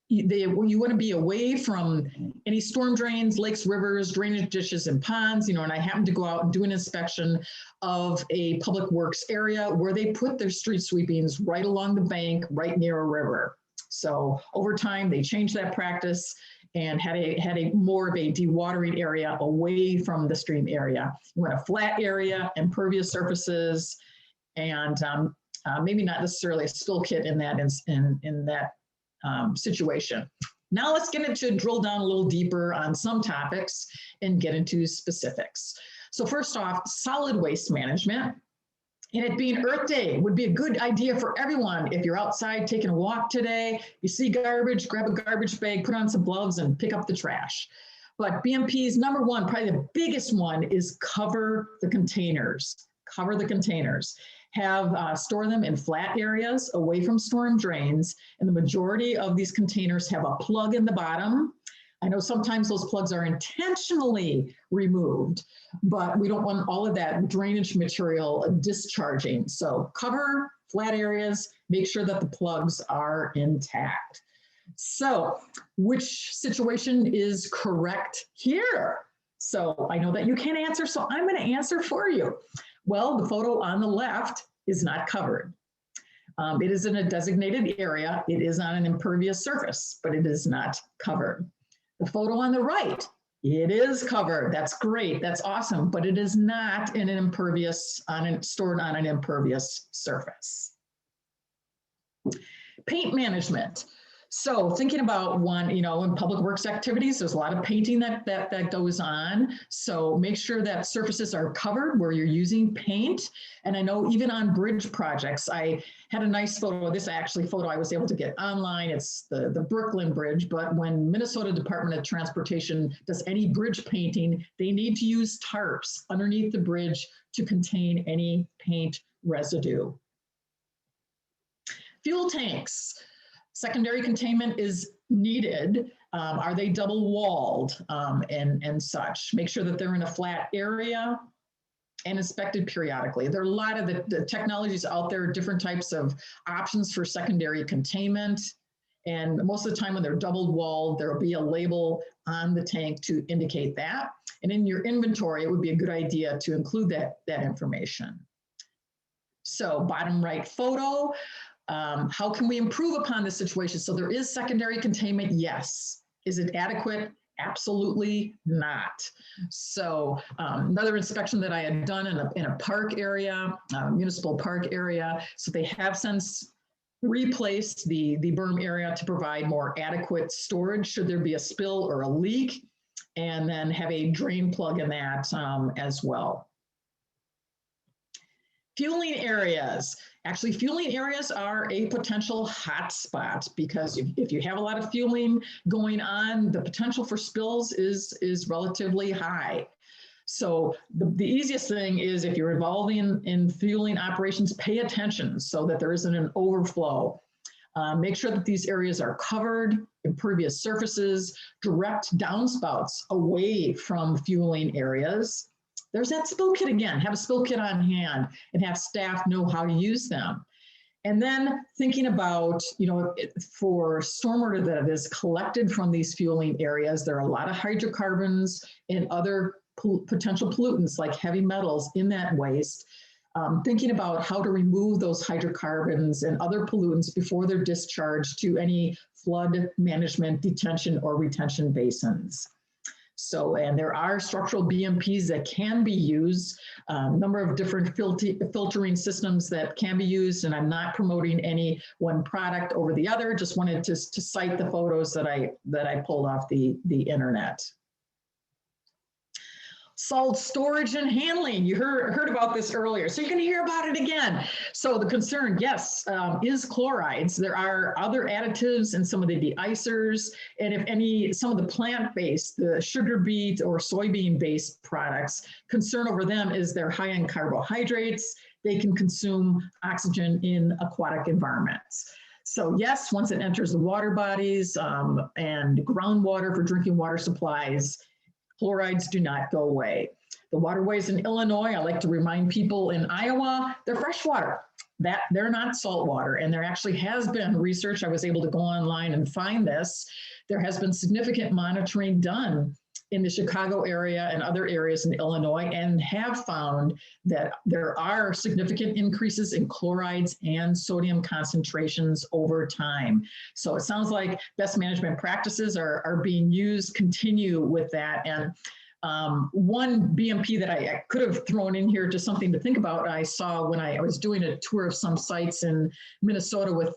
you want to be away from any storm drains, lakes, rivers, drainage ditches, and ponds. And I happen to go out and do an inspection of a public works area where they put their street sweepings right along the bank, right near a river. So over time, they changed that practice and had a more of a dewatering area away from the stream area. You want a flat area, impervious surfaces, and maybe not necessarily a spill kit in that situation. Now let's get into drill down a little deeper on some topics and get into specifics. So first off, solid waste management. And it being Earth Day would be a good idea for everyone. If you're outside taking a walk today, you see garbage, grab a garbage bag, put on some gloves and pick up the trash. But BMP's number one, probably the biggest one, is cover the containers. Cover the containers. Store them in flat areas away from storm drains. And the majority of these containers have a plug in the bottom. I know sometimes those plugs are intentionally removed, but we don't want all of that drainage material discharging. So cover flat areas, make sure that the plugs are intact. So which situation is correct here? So I know that you can't answer, so I'm going to answer for you. Well, the photo on the left is not covered. It is in a designated area. It is on an impervious surface, but it is not covered. The photo on the right, it is covered. That's great. That's awesome. But it is not in an impervious, stored on an impervious surface. Paint management. So thinking about one, in public works activities, there's a lot of painting that goes on. So make sure that surfaces are covered where you're using paint. And I know even on bridge projects, I had a nice photo. This actually photo I was able to get online. It's the Brooklyn Bridge. But when Minnesota Department of Transportation does any bridge painting, they need to use tarps underneath the bridge to contain any paint residue. Fuel tanks. Secondary containment is needed. Are they double walled and such? Make sure that they're in a flat area and inspected periodically. There are a lot of the technologies out there, different types of options for secondary containment. And most of the time when they're double walled, there will be a label on the tank to indicate that. And in your inventory, it would be a good idea to include that information. So bottom right photo. How can we improve upon this situation? So there is secondary containment, yes. Is it adequate? Absolutely not. So another inspection that I had done in a park area, municipal park area, so they have since replaced the berm area to provide more adequate storage should there be a spill or a leak, and then have a drain plug in that as well. Fueling areas. Actually, fueling areas are a potential hot spot because if you have a lot of fueling going on, the potential for spills is relatively high. So the easiest thing is if you're involved in fueling operations, pay attention so that there isn't an overflow. Make sure that these areas are covered, impervious surfaces, direct downspouts away from fueling areas. There's that spill kit again. Have a spill kit on hand and have staff know how to use them. And then thinking about, for stormwater that is collected from these fueling areas, there are a lot of hydrocarbons and other potential pollutants like heavy metals in that waste. Thinking about how to remove those hydrocarbons and other pollutants before they're discharged to any flood management, detention, or retention basins. So, and there are structural BMPs that can be used, a number of different filtering systems that can be used, and I'm not promoting any one product over the other, just wanted to cite the photos that I pulled off the internet. Salt storage and handling. You heard about this earlier, so you're going to hear about it again. So the concern, yes, is chlorides. There are other additives in some of the de-icers, and if any, some of the plant-based, the sugar beet or soybean-based products, concern over them is they're high in carbohydrates. They can consume oxygen in aquatic environments. So yes, once it enters the water bodies and groundwater for drinking water supplies, chlorides do not go away. The waterways in Illinois, I like to remind people in Iowa, they're freshwater. They're not salt water. And there actually has been research, I was able to go online and find this. There has been significant monitoring done in the Chicago area and other areas in Illinois, and have found that there are significant increases in chlorides and sodium concentrations over time. So it sounds like best management practices are being used, continue with that. And one BMP that I could have thrown in here, just something to think about, I saw when I was doing a tour of some sites in Minnesota with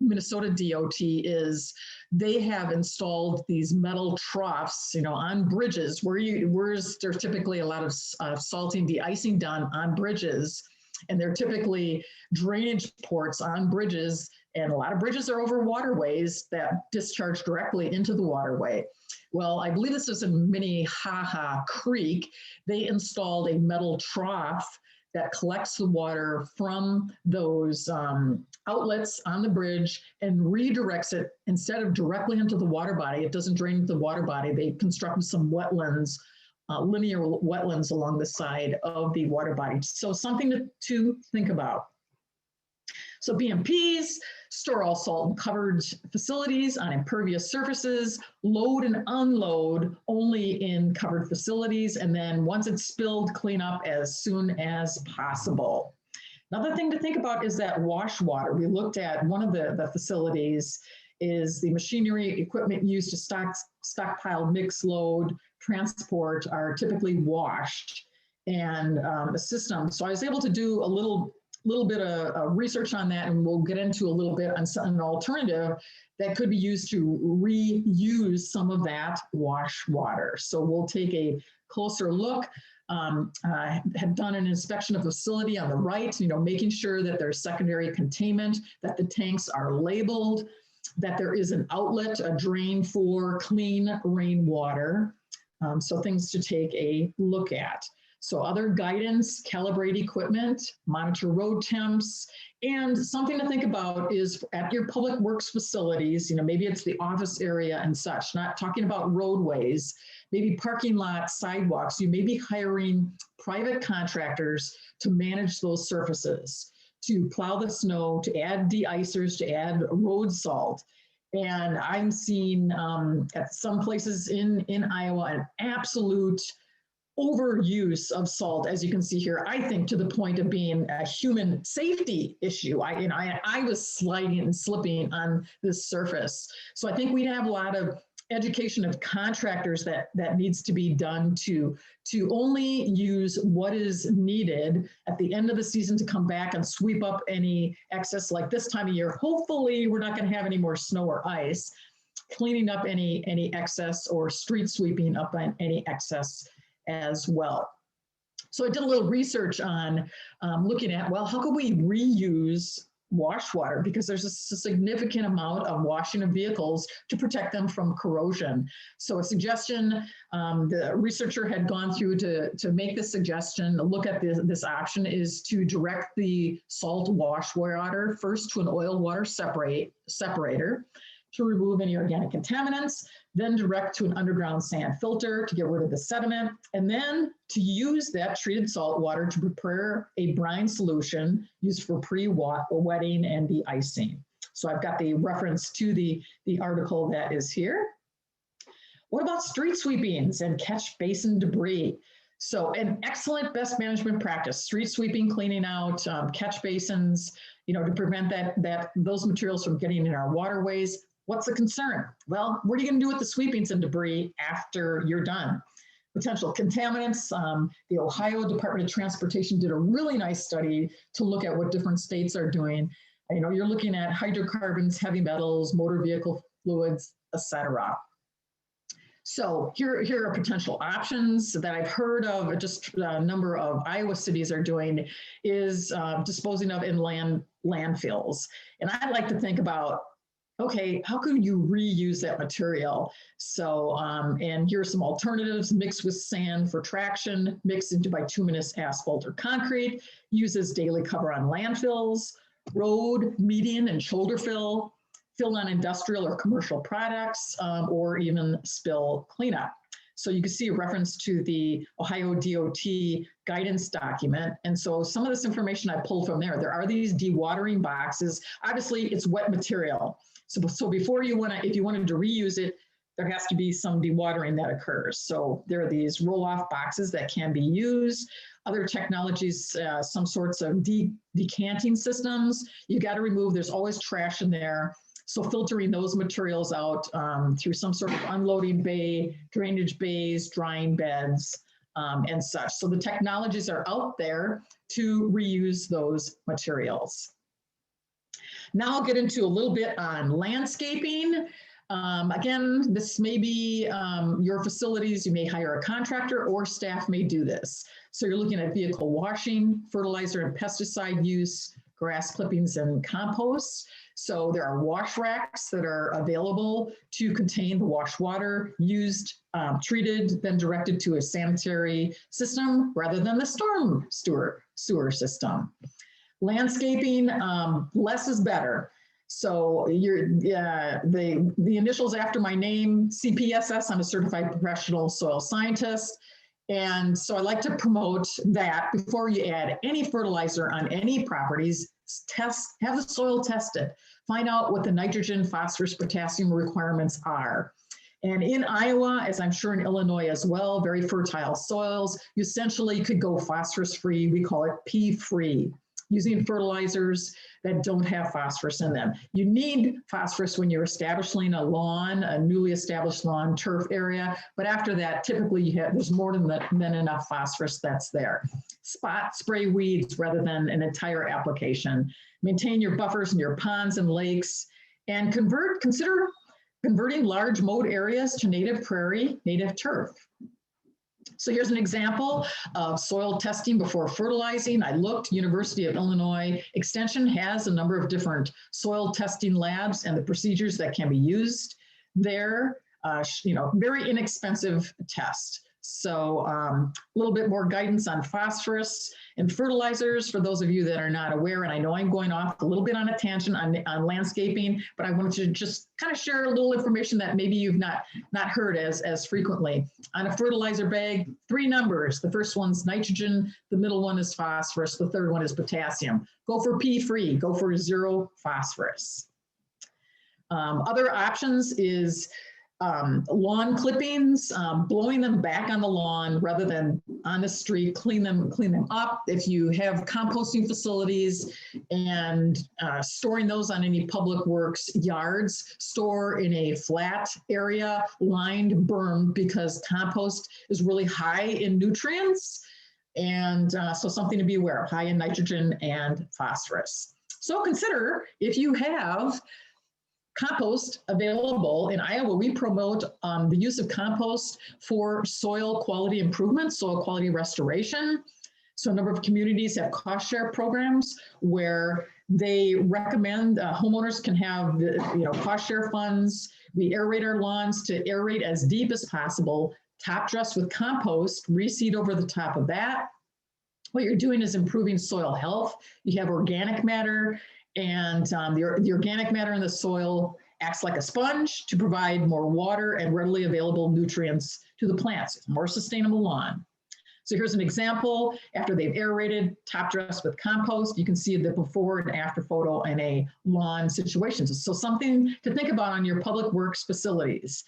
Minnesota DOT, is they have installed these metal troughs, on bridges where there's typically a lot of salting, de-icing done on bridges, and they're typically drainage ports on bridges, and a lot of bridges are over waterways that discharge directly into the waterway. Well, I believe this is in Minnehaha Creek. They installed a metal trough that collects the water from those outlets on the bridge and redirects it, instead of directly into the water body. It doesn't drain into the water body. They constructed some wetlands, linear wetlands along the side of the water body. So something to think about. So BMPs store all salt in covered facilities on impervious surfaces, load and unload only in covered facilities, and then once it's spilled, clean up as soon as possible. Another thing to think about is that wash water. We looked at one of the facilities is the machinery equipment used to stockpile mix load, transport are typically washed, and a system. So I was able to do a little bit of research on that, and we'll get into a little bit on an alternative that could be used to reuse some of that wash water. So we'll take a closer look. I have done an inspection of the facility on the right, making sure that there's secondary containment, that the tanks are labeled, that there is an outlet, a drain for clean rainwater. So things to take a look at. So other guidance, calibrate equipment, monitor road temps, and something to think about is at your public works facilities, maybe it's the office area and such, not talking about roadways, maybe parking lots, sidewalks. You may be hiring private contractors to manage those surfaces, to plow the snow, to add de-icers, to add road salt. And I'm seeing at some places in Iowa an absolute overuse of salt, as you can see here, I think to the point of being a human safety issue. I was sliding and slipping on this surface. So I think we'd have a lot of education of contractors that needs to be done to only use what is needed at the end of the season to come back and sweep up any excess. Like this time of year, hopefully we're not going to have any more snow or ice, cleaning up any excess, or street sweeping up on any excess as well. So I did a little research on looking at, well, how could we reuse wash water, because there's a significant amount of washing of vehicles to protect them from corrosion. So a suggestion, the researcher had gone through to make this suggestion, look at this option, is to direct the salt wash water first to an oil water separator to remove any organic contaminants, then direct to an underground sand filter to get rid of the sediment, and then to use that treated salt water to prepare a brine solution used for pre-wetting and de-icing. So I've got the reference to the article that is here. What about street sweepings and catch basin debris? So an excellent best management practice, street sweeping, cleaning out catch basins, to prevent those materials from getting in our waterways. What's the concern? Well, what are you going to do with the sweepings and debris after you're done? Potential contaminants. The Ohio Department of Transportation did a really nice study to look at what different states are doing. You're looking at hydrocarbons, heavy metals, motor vehicle fluids, etc. So here are potential options that I've heard of. Just a number of Iowa cities are doing is disposing of in landfills. And I like to think about, okay, how can you reuse that material? So, and here are some alternatives: mix with sand for traction, mix into bituminous asphalt or concrete, use as daily cover on landfills, road, median, and shoulder fill on industrial or commercial products, or even spill cleanup. So you can see a reference to the Ohio DOT guidance document. And so some of this information I pulled from there. There are these dewatering boxes. Obviously, it's wet material. So before if you wanted to reuse it, there has to be some dewatering that occurs. So there are these roll-off boxes that can be used. Other technologies, some sorts of decanting systems. You got to remove, there's always trash in there. So filtering those materials out through some sort of unloading bay, drainage bays, drying beds, and such. So the technologies are out there to reuse those materials. Now I'll get into a little bit on landscaping. Again, this may be your facilities. You may hire a contractor, or staff may do this. So you're looking at vehicle washing, fertilizer and pesticide use, grass clippings and compost. So there are wash racks that are available to contain the wash water used, treated, then directed to a sanitary system rather than the storm sewer system. Landscaping, less is better. So the initials after my name, CPSS, I'm a certified professional soil scientist. And so I like to promote that before you add any fertilizer on any properties, have the soil tested, find out what the nitrogen, phosphorus, potassium requirements are. And in Iowa, as I'm sure in Illinois as well, very fertile soils, you essentially could go phosphorus-free. We call it P-free, using fertilizers that don't have phosphorus in them. You need phosphorus when you're establishing a lawn, a newly established lawn turf area, but after that, typically there's more than enough phosphorus that's there. Spot spray weeds rather than an entire application. Maintain your buffers in your ponds and lakes, and consider converting large mowed areas to native prairie, native turf. So here's an example of soil testing before fertilizing. I looked, University of Illinois Extension has a number of different soil testing labs and the procedures that can be used there. Very inexpensive test. So a little bit more guidance on phosphorus and fertilizers for those of you that are not aware. And I know I'm going off a little bit on a tangent on landscaping, but I wanted to just kind of share a little information that maybe you've not heard as frequently. On a fertilizer bag, 3 numbers. The first one's nitrogen, the middle one is phosphorus, the third one is potassium. Go for P-free, go for 0 phosphorus. Other options is lawn clippings, blowing them back on the lawn rather than on the street, clean them up. If you have composting facilities and storing those on any public works yards, store in a flat area, lined, bermed, because compost is really high in nutrients. And so something to be aware of, high in nitrogen and phosphorus. So consider if you have compost available. In Iowa, we promote the use of compost for soil quality improvement, soil quality restoration. So a number of communities have cost share programs where they recommend homeowners can have cost share funds. We aerate our lawns to aerate as deep as possible, top dress with compost, reseed over the top of that. What you're doing is improving soil health. You have organic matter, and the organic matter in the soil acts like a sponge to provide more water and readily available nutrients to the plants. It's a more sustainable lawn. So here's an example. After they've aerated, top dressed with compost, you can see the before and after photo in a lawn situation. So something to think about on your public works facilities.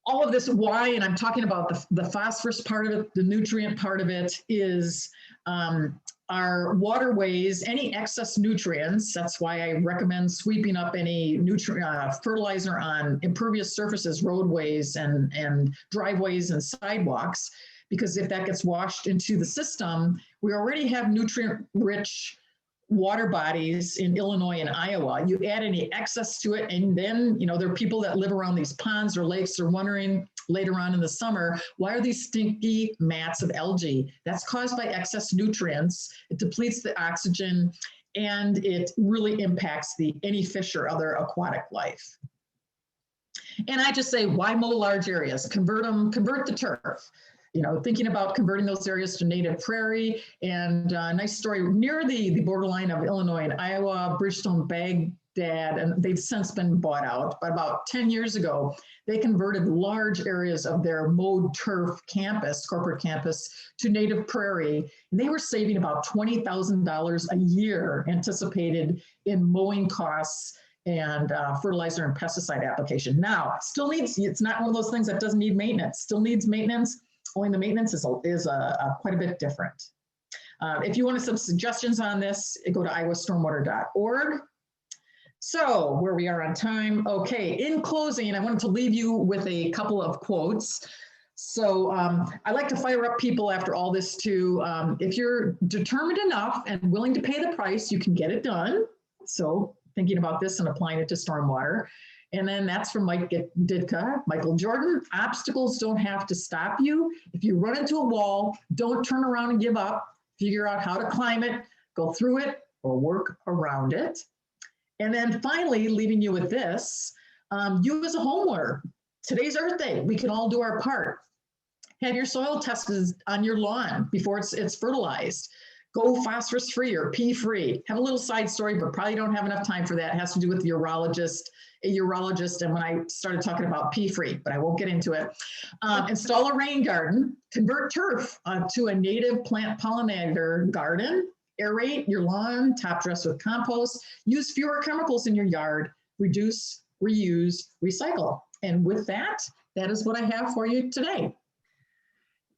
All of this, why, and I'm talking about the phosphorus part of it, the nutrient part of it, is our waterways, any excess nutrients. That's why I recommend sweeping up any fertilizer on impervious surfaces, roadways and driveways and sidewalks, because if that gets washed into the system, we already have nutrient-rich water bodies in Illinois and Iowa. You add any excess to it, and then, there are people that live around these ponds or lakes are wondering later on in the summer, why are these stinky mats of algae? That's caused by excess nutrients. It depletes the oxygen, and it really impacts any fish or other aquatic life. And I just say, why mow large areas? Convert the turf. Thinking about converting those areas to native prairie. And a nice story near the borderline of Illinois and Iowa, Bridgestone, Baghdad, and they've since been bought out. But about 10 years ago, they converted large areas of their mowed turf campus, corporate campus, to native prairie. And they were saving about $20,000 a year anticipated in mowing costs and fertilizer and pesticide application. Now, it's not one of those things that doesn't need maintenance, still needs maintenance. Only the maintenance is quite a bit different. If you wanted some suggestions on this, go to iowastormwater.org. So where we are on time. Okay, in closing, I wanted to leave you with a couple of quotes. So I like to fire up people after all this too. If you're determined enough and willing to pay the price, you can get it done. So thinking about this and applying it to stormwater. And then that's from Mike Ditka, Michael Jordan. Obstacles don't have to stop you. If you run into a wall, don't turn around and give up. Figure out how to climb it, go through it, or work around it. And then finally, leaving you with this, you as a homeowner, today's Earth Day, we can all do our part. Have your soil tested on your lawn before it's fertilized. Go phosphorus-free or P-free. Have a little side story, but probably don't have enough time for that. It has to do with a urologist, and when I started talking about P-free, but I won't get into it. Install a rain garden, convert turf to a native plant pollinator garden, aerate your lawn, top dress with compost, use fewer chemicals in your yard, reduce, reuse, recycle. And with that, that is what I have for you today.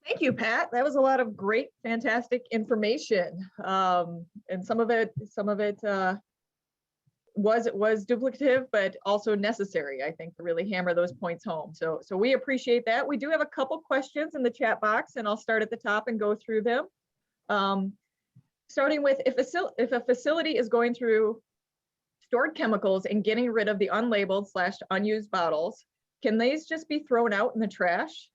Thank you, Pat. That was a lot of great, fantastic information. And some of it was duplicative, but also necessary, I think, to really hammer those points home. So we appreciate that. We do have a couple questions in the chat box, and I'll start at the top and go through them. Starting with, if a facility is going through stored chemicals and getting rid of the unlabeled / unused bottles, can these just be thrown out in the trash?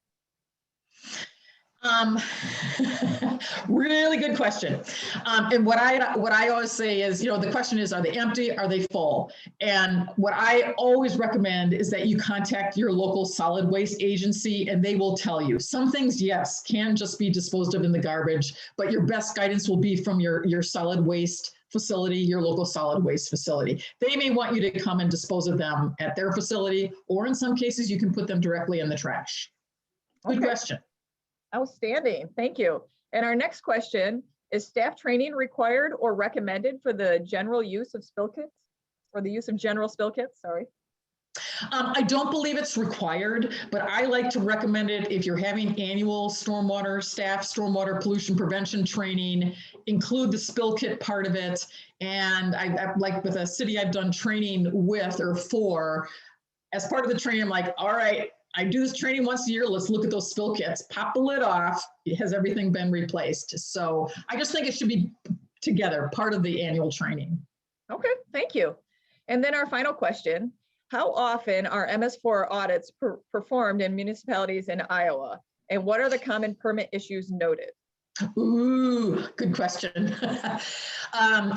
Really good question. And what I always say is, the question is, are they empty? Are they full? And what I always recommend is that you contact your local solid waste agency, and they will tell you. Some things, yes, can just be disposed of in the garbage, but your best guidance will be from your solid waste facility, your local solid waste facility. They may want you to come and dispose of them at their facility, or in some cases, you can put them directly in the trash. Good question.
Outstanding, thank you. And our next question, is staff training required or recommended for the general use of spill kits, or the use of general spill kits, sorry?
I don't believe it's required, but I like to recommend it if you're having annual stormwater pollution prevention training, include the spill kit part of it. And I like with a city I've done training with or for, as part of the training, I'm like, all right, I do this training once a year. Let's look at those spill kits, pop the lid off. Has everything been replaced? So I just think it should be together, part of the annual training.
Okay, thank you. And then our final question, how often are MS4 audits performed in municipalities in Iowa? And what are the common permit issues noted?
Ooh, good question.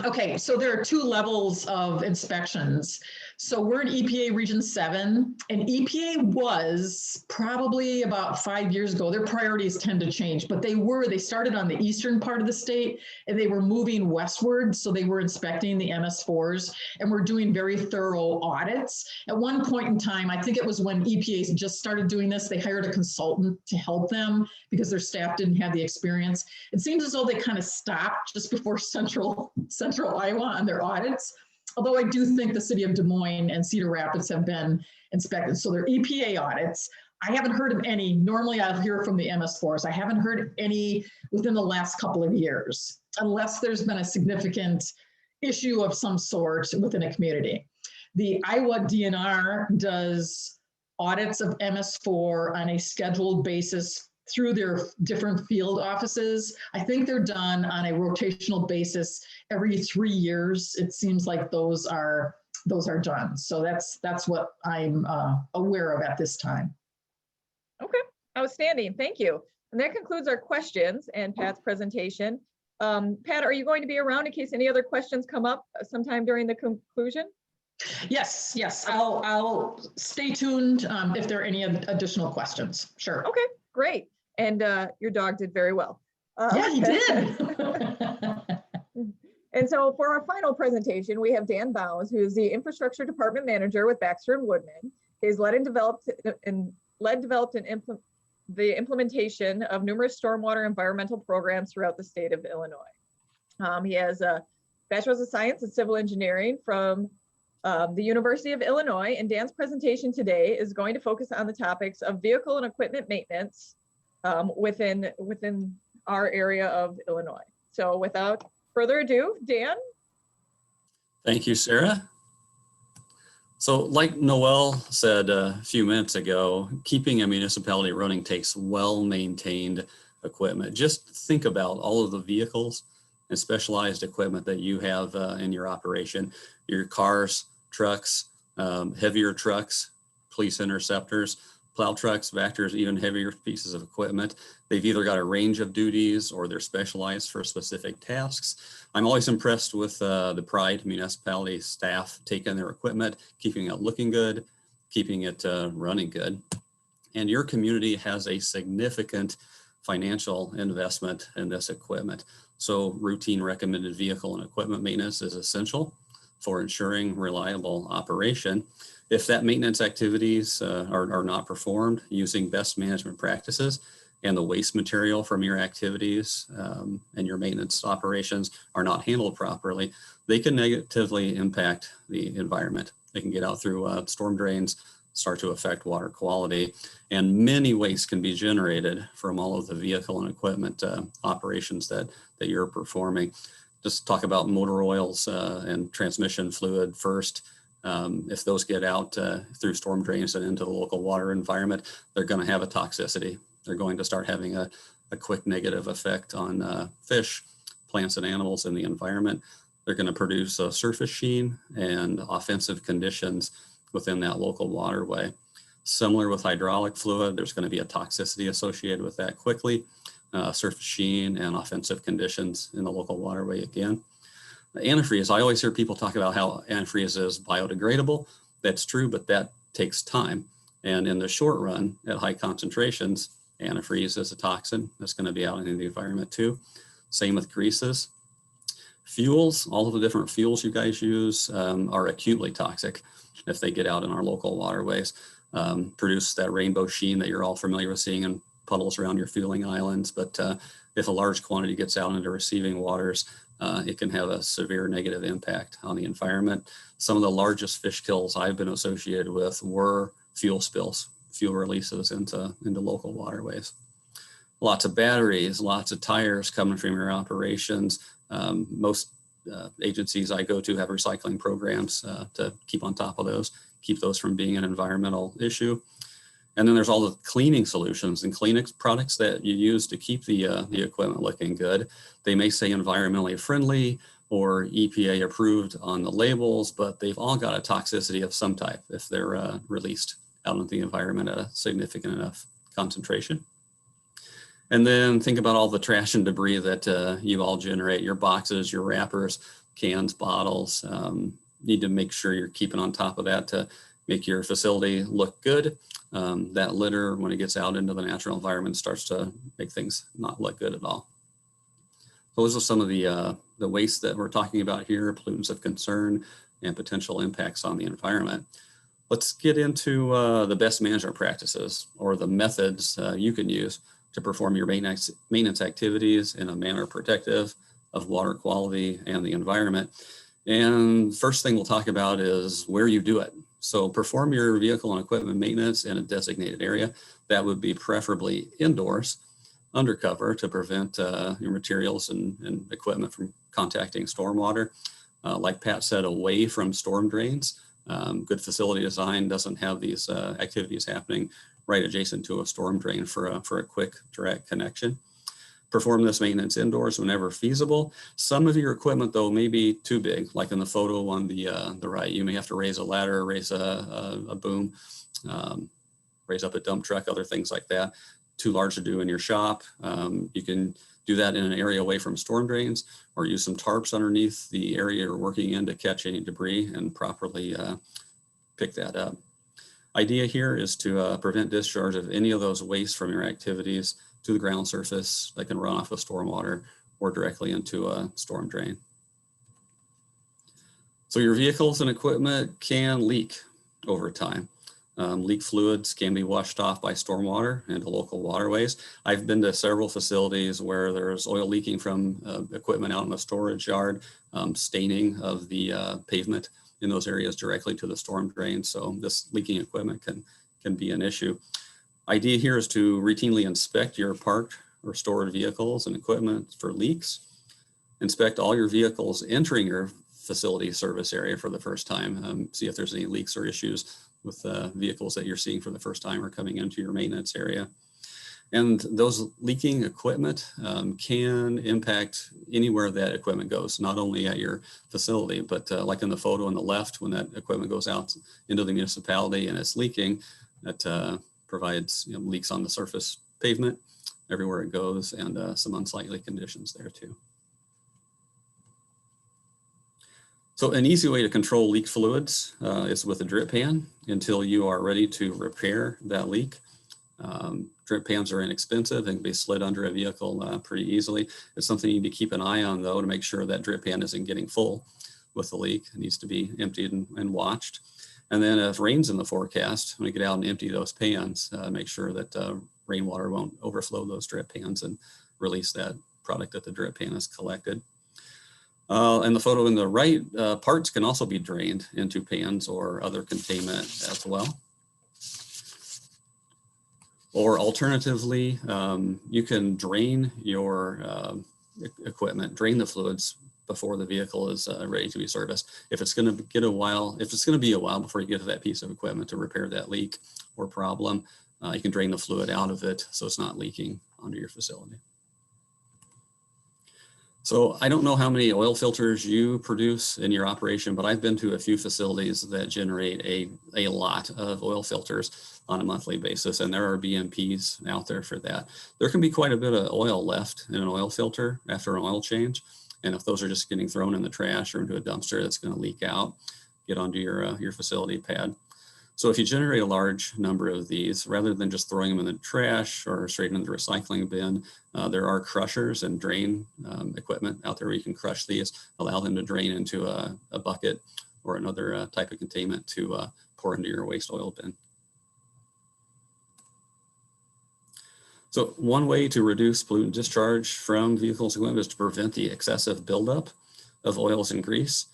Okay, so there are two levels of inspections. So we're in EPA Region 7, and EPA was probably about 5 years ago. Their priorities tend to change, but they started on the eastern part of the state, and they were moving westward. So they were inspecting the MS4s, and we're doing very thorough audits. At one point in time, I think it was when EPA just started doing this, they hired a consultant to help them because their staff didn't have the experience. It seems as though they kind of stopped just before central Iowa on their audits. Although I do think the city of Des Moines and Cedar Rapids have been inspected. So they're EPA audits. I haven't heard of any. Normally I'll hear from the MS4s. I haven't heard any within the last couple of years, unless there's been a significant issue of some sort within a community. The Iowa DNR does audits of MS4 on a scheduled basis through their different field offices. I think they're done on a rotational basis every 3 years. It seems like those are done. So that's what I'm aware of at this time.
Okay, outstanding, thank you. And that concludes our questions and Pat's presentation. Pat, are you going to be around in case any other questions come up sometime during the conclusion?
Yes, I'll stay tuned if there are any additional questions. Sure.
Okay, great. And your dog did very well.
Yeah, he did.
And so for our final presentation, we have Dan Bounds, who is the Infrastructure Department Manager with Baxter and Woodman. He's led and developed the implementation of numerous stormwater environmental programs throughout the state of Illinois. He has a Bachelor's of Science in Civil Engineering from the University of Illinois, and Dan's presentation today is going to focus on the topics of vehicle and equipment maintenance within our area of Illinois. So without further ado, Dan.
Thank you, Sarah. So like Noel said a few minutes ago, keeping a municipality running takes well-maintained equipment. Just think about all of the vehicles and specialized equipment that you have in your operation, your cars, trucks, heavier trucks, police interceptors, plow trucks, vectors, even heavier pieces of equipment. They've either got a range of duties or they're specialized for specific tasks. I'm always impressed with the pride municipality staff taking their equipment, keeping it looking good, keeping it running good. And your community has a significant financial investment in this equipment. So routine recommended vehicle and equipment maintenance is essential for ensuring reliable operation. If that maintenance activities are not performed using best management practices and the waste material from your activities and your maintenance operations are not handled properly, they can negatively impact the environment. They can get out through storm drains, start to affect water quality, and many wastes can be generated from all of the vehicle and equipment operations that you're performing. Just talk about motor oils and transmission fluid first. If those get out through storm drains and into the local water environment, they're going to have a toxicity. They're going to start having a quick negative effect on fish, plants, and animals in the environment. They're going to produce a surface sheen and offensive conditions within that local waterway. Similar with hydraulic fluid, there's going to be a toxicity associated with that quickly, surface sheen and offensive conditions in the local waterway again. Antifreeze, I always hear people talk about how antifreeze is biodegradable. That's true, but that takes time. And in the short run, at high concentrations, antifreeze is a toxin that's going to be out in the environment too. Same with greases. Fuels, all of the different fuels you guys use are acutely toxic if they get out in our local waterways. Produce that rainbow sheen that you're all familiar with seeing in puddles around your fueling islands. But if a large quantity gets out into receiving waters, it can have a severe negative impact on the environment. Some of the largest fish kills I've been associated with were fuel spills, fuel releases into local waterways. Lots of batteries, lots of tires coming from your operations. Most agencies I go to have recycling programs to keep on top of those, keep those from being an environmental issue. And then there's all the cleaning solutions and cleaning products that you use to keep the equipment looking good. They may say environmentally friendly or EPA approved on the labels, but they've all got a toxicity of some type if they're released out into the environment at a significant enough concentration. And then think about all the trash and debris that you all generate, your boxes, your wrappers, cans, bottles. Need to make sure you're keeping on top of that to make your facility look good. That litter, when it gets out into the natural environment, starts to make things not look good at all. Those are some of the waste that we're talking about here, pollutants of concern and potential impacts on the environment. Let's get into the best management practices or the methods you can use to perform your maintenance activities in a manner protective of water quality and the environment. And first thing we'll talk about is where you do it. So perform your vehicle and equipment maintenance in a designated area. That would be preferably indoors, undercover, to prevent your materials and equipment from contacting stormwater. Like Pat said, away from storm drains. Good facility design doesn't have these activities happening right adjacent to a storm drain for a quick direct connection. Perform this maintenance indoors whenever feasible. Some of your equipment, though, may be too big, like in the photo on the right. You may have to raise a ladder, raise a boom, raise up a dump truck, other things like that. Too large to do in your shop. You can do that in an area away from storm drains, or use some tarps underneath the area you're working in to catch any debris and properly pick that up. Idea here is to prevent discharge of any of those waste from your activities to the ground surface that can run off of stormwater or directly into a storm drain. So your vehicles and equipment can leak over time. Leak fluids can be washed off by stormwater into local waterways. I've been to several facilities where there's oil leaking from equipment out in the storage yard, staining of the pavement in those areas directly to the storm drain. So this leaking equipment can be an issue. Idea here is to routinely inspect your parked or stored vehicles and equipment for leaks. Inspect all your vehicles entering your facility service area for the first time. See if there's any leaks or issues with vehicles that you're seeing for the first time or coming into your maintenance area. And those leaking equipment can impact anywhere that equipment goes, not only at your facility, but like in the photo on the left, when that equipment goes out into the municipality and it's leaking, that provides leaks on the surface pavement everywhere it goes, and some unsightly conditions there too. So an easy way to control leak fluids is with a drip pan until you are ready to repair that leak. Drip pans are inexpensive and can be slid under a vehicle pretty easily. It's something you need to keep an eye on, though, to make sure that drip pan isn't getting full with the leak. It needs to be emptied and watched. And then if rain's in the forecast, when you get out and empty those pans, make sure that rainwater won't overflow those drip pans and release that product that the drip pan has collected. And the photo in the right, parts can also be drained into pans or other containment as well. Or alternatively, you can drain your equipment, drain the fluids before the vehicle is ready to be serviced. If it's going to be a while before you get to that piece of equipment to repair that leak or problem, you can drain the fluid out of it so it's not leaking onto your facility. So I don't know how many oil filters you produce in your operation, but I've been to a few facilities that generate a lot of oil filters on a monthly basis, and there are BMPs out there for that. There can be quite a bit of oil left in an oil filter after an oil change, and if those are just getting thrown in the trash or into a dumpster, that's going to leak out, get onto your facility pad. So if you generate a large number of these, rather than just throwing them in the trash or straight into the recycling bin, there are crushers and drain equipment out there where you can crush these, allow them to drain into a bucket or another type of containment to pour into your waste oil bin. So one way to reduce pollutant discharge from vehicles and equipment is to prevent the excessive buildup of oils and grease.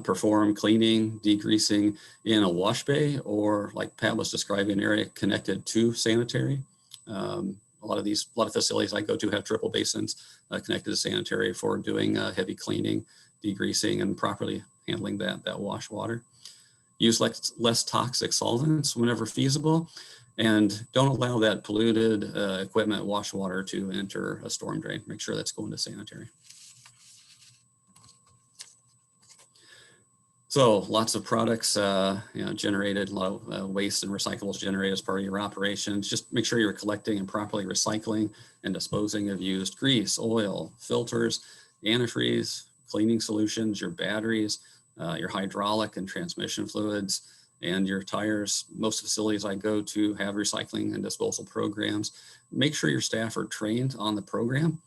Perform cleaning, degreasing in a wash bay, or like Pat was describing, an area connected to sanitary. A lot of facilities I go to have triple basins connected to sanitary for doing heavy cleaning, degreasing, and properly handling that wash water. Use less toxic solvents whenever feasible, and don't allow that polluted equipment wash water to enter a storm drain. Make sure that's going to sanitary. So lots of products generated, a lot of waste and recyclables generated as part of your operations. Just make sure you're collecting and properly recycling and disposing of used grease, oil, filters, antifreeze, cleaning solutions, your batteries, your hydraulic and transmission fluids, and your tires. Most facilities I go to have recycling and disposal programs. Make sure your staff are trained on the program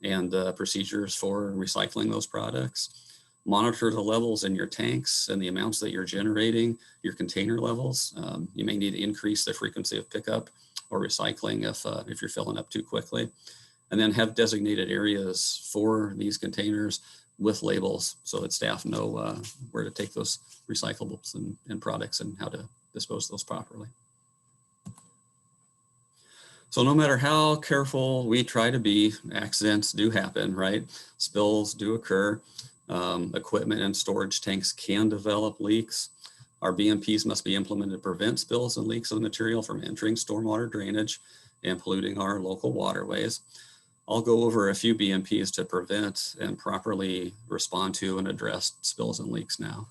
and procedures for recycling those products. Monitor the levels in your tanks and the amounts that you're generating, your container levels. You may need to increase the frequency of pickup or recycling if you're filling up too quickly. And then have designated areas for these containers with labels so that staff know where to take those recyclables and products and how to dispose of those properly. So no matter how careful we try to be, accidents do happen, right? Spills do occur. Equipment and storage tanks can develop leaks. Our BMPs must be implemented to prevent spills and leaks of the material from entering stormwater drainage and polluting our local waterways. I'll go over a few BMPs to prevent and properly respond to and address spills and leaks now.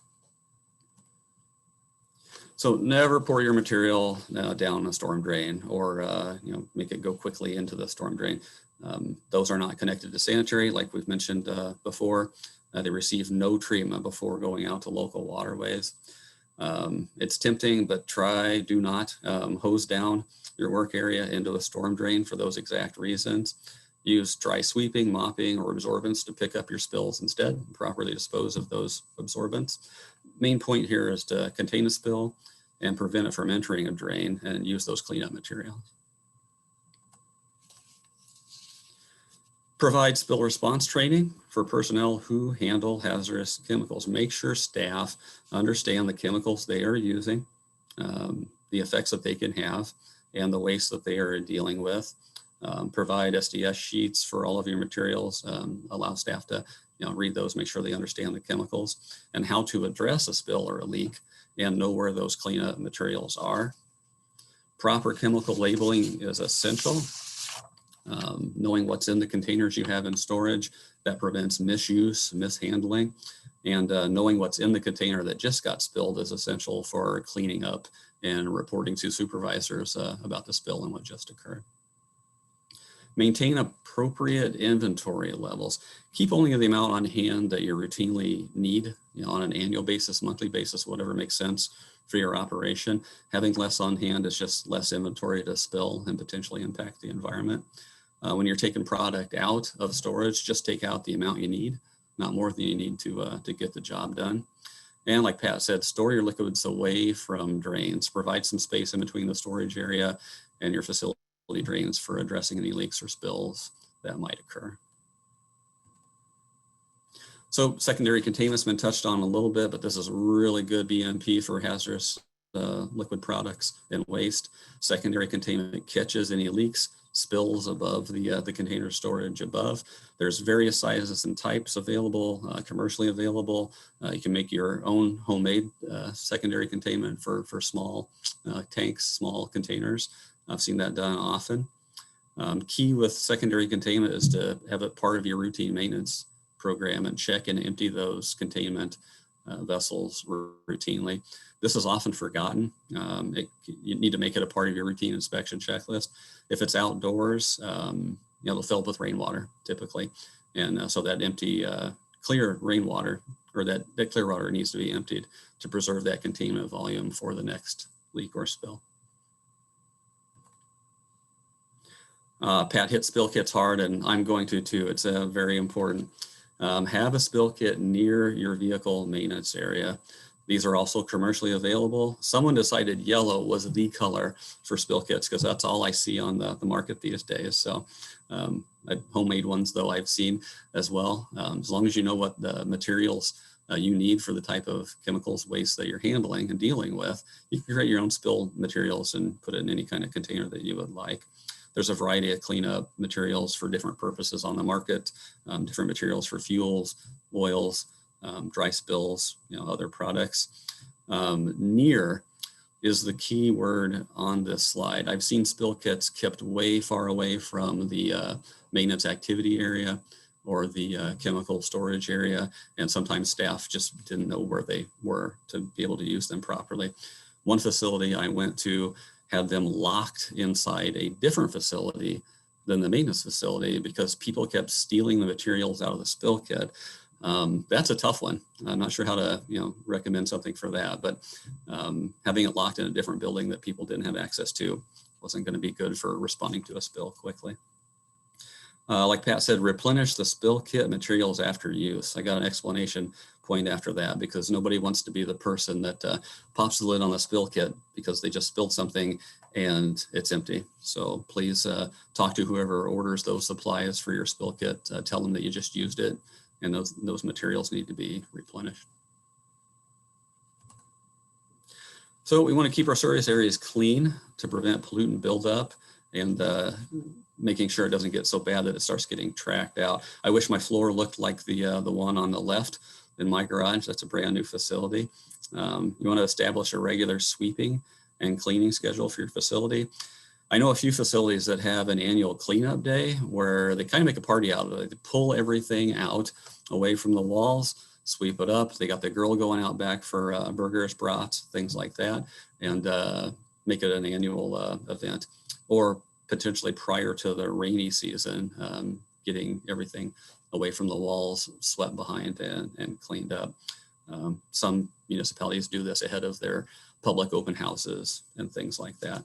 So never pour your material down a storm drain or make it go quickly into the storm drain. Those are not connected to sanitary, like we've mentioned before. They receive no treatment before going out to local waterways. It's tempting, but do not hose down your work area into a storm drain for those exact reasons. Use dry sweeping, mopping, or absorbents to pick up your spills instead, and properly dispose of those absorbents. Main point here is to contain a spill and prevent it from entering a drain, and use those cleanup materials. Provide spill response training for personnel who handle hazardous chemicals. Make sure staff understand the chemicals they are using, the effects that they can have, and the waste that they are dealing with. Provide SDS sheets for all of your materials. Allow staff to read those, make sure they understand the chemicals and how to address a spill or a leak and know where those cleanup materials are. Proper chemical labeling is essential. Knowing what's in the containers you have in storage, that prevents misuse, mishandling, and knowing what's in the container that just got spilled is essential for cleaning up and reporting to supervisors about the spill and what just occurred. Maintain appropriate inventory levels. Keep only the amount on hand that you routinely need, on an annual basis, monthly basis, whatever makes sense for your operation. Having less on hand is just less inventory to spill and potentially impact the environment. When you're taking product out of storage, just take out the amount you need, not more than you need to get the job done. And like Pat said, store your liquids away from drains. Provide some space in between the storage area and your facility drains for addressing any leaks or spills that might occur. So secondary containment's been touched on a little bit, but this is really good BMP for hazardous liquid products and waste. Secondary containment catches any leaks, spills above the container storage above. There's various sizes and types available, commercially available. You can make your own homemade secondary containment for small tanks, small containers. I've seen that done often. Key with secondary containment is to have it part of your routine maintenance program and check and empty those containment vessels routinely. This is often forgotten. You need to make it a part of your routine inspection checklist. If it's outdoors, it'll fill up with rainwater typically. And so that empty, clear rainwater or that clear water needs to be emptied to preserve that containment volume for the next leak or spill. Pat hit spill kits hard, and I'm going to too. It's very important. Have a spill kit near your vehicle maintenance area. These are also commercially available. Someone decided yellow was the color for spill kits because that's all I see on the market these days. So homemade ones though I've seen as well. As long as you know what the materials you need for the type of chemicals waste that you're handling and dealing with, you can create your own spill materials and put it in any kind of container that you would like. There's a variety of cleanup materials for different purposes on the market, different materials for fuels, oils, dry spills, other products. Near is the key word on this slide. I've seen spill kits kept way far away from the maintenance activity area or the chemical storage area, and sometimes staff just didn't know where they were to be able to use them properly. One facility I went to had them locked inside a different facility than the maintenance facility because people kept stealing the materials out of the spill kit. That's a tough one. I'm not sure how to, recommend something for that, but having it locked in a different building that people didn't have access to wasn't going to be good for responding to a spill quickly. Like Pat said, replenish the spill kit materials after use. I got an explanation point after that because nobody wants to be the person that pops the lid on the spill kit because they just spilled something and it's empty. So please talk to whoever orders those supplies for your spill kit. Tell them that you just used it and those materials need to be replenished. So we want to keep our service areas clean to prevent pollutant buildup and making sure it doesn't get so bad that it starts getting tracked out. I wish my floor looked like the one on the left in my garage. That's a brand new facility. You want to establish a regular sweeping and cleaning schedule for your facility. I know a few facilities that have an annual cleanup day where they kind of make a party out of it. They pull everything out away from the walls, sweep it up. They got the grill going out back for burgers, brats, things like that, and make it an annual event. Or potentially prior to the rainy season, getting everything away from the walls, swept behind and cleaned up. Some municipalities do this ahead of their public open houses and things like that.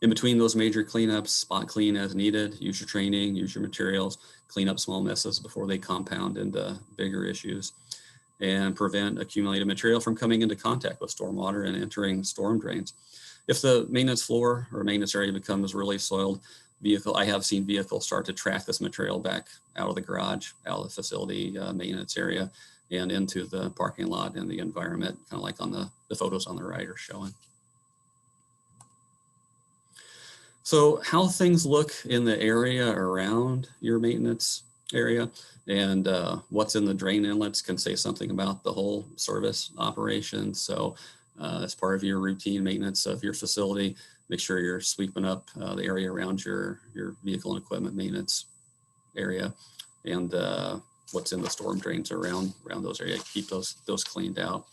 In between those major cleanups, spot clean as needed, use your training, use your materials, clean up small messes before they compound into bigger issues, and prevent accumulated material from coming into contact with stormwater and entering storm drains. If the maintenance floor or maintenance area becomes really soiled, I have seen vehicles start to track this material back out of the garage, out of the facility maintenance area, and into the parking lot and the environment, kind of like on the photos on the right are showing. So how things look in the area around your maintenance area and what's in the drain inlets can say something about the whole service operation. So as part of your routine maintenance of your facility, make sure you're sweeping up the area around your vehicle and equipment maintenance area, and what's in the storm drains around those areas. Keep those cleaned out.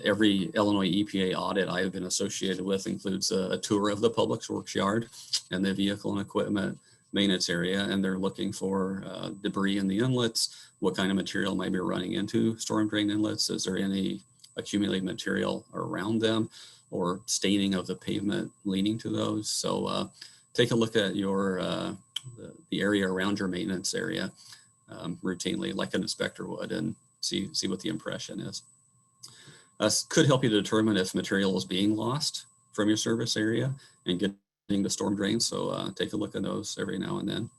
Every Illinois EPA audit I have been associated with includes a tour of the public works yard and the vehicle and equipment maintenance area, and they're looking for debris in the inlets, what kind of material might be running into storm drain inlets, is there any accumulated material around them or staining of the pavement leading to those. So take a look at your the area around your maintenance area routinely, like an inspector would, and see what the impression is. Could help you to determine if material is being lost from your service area and getting to storm drains. So take a look at those every now and then.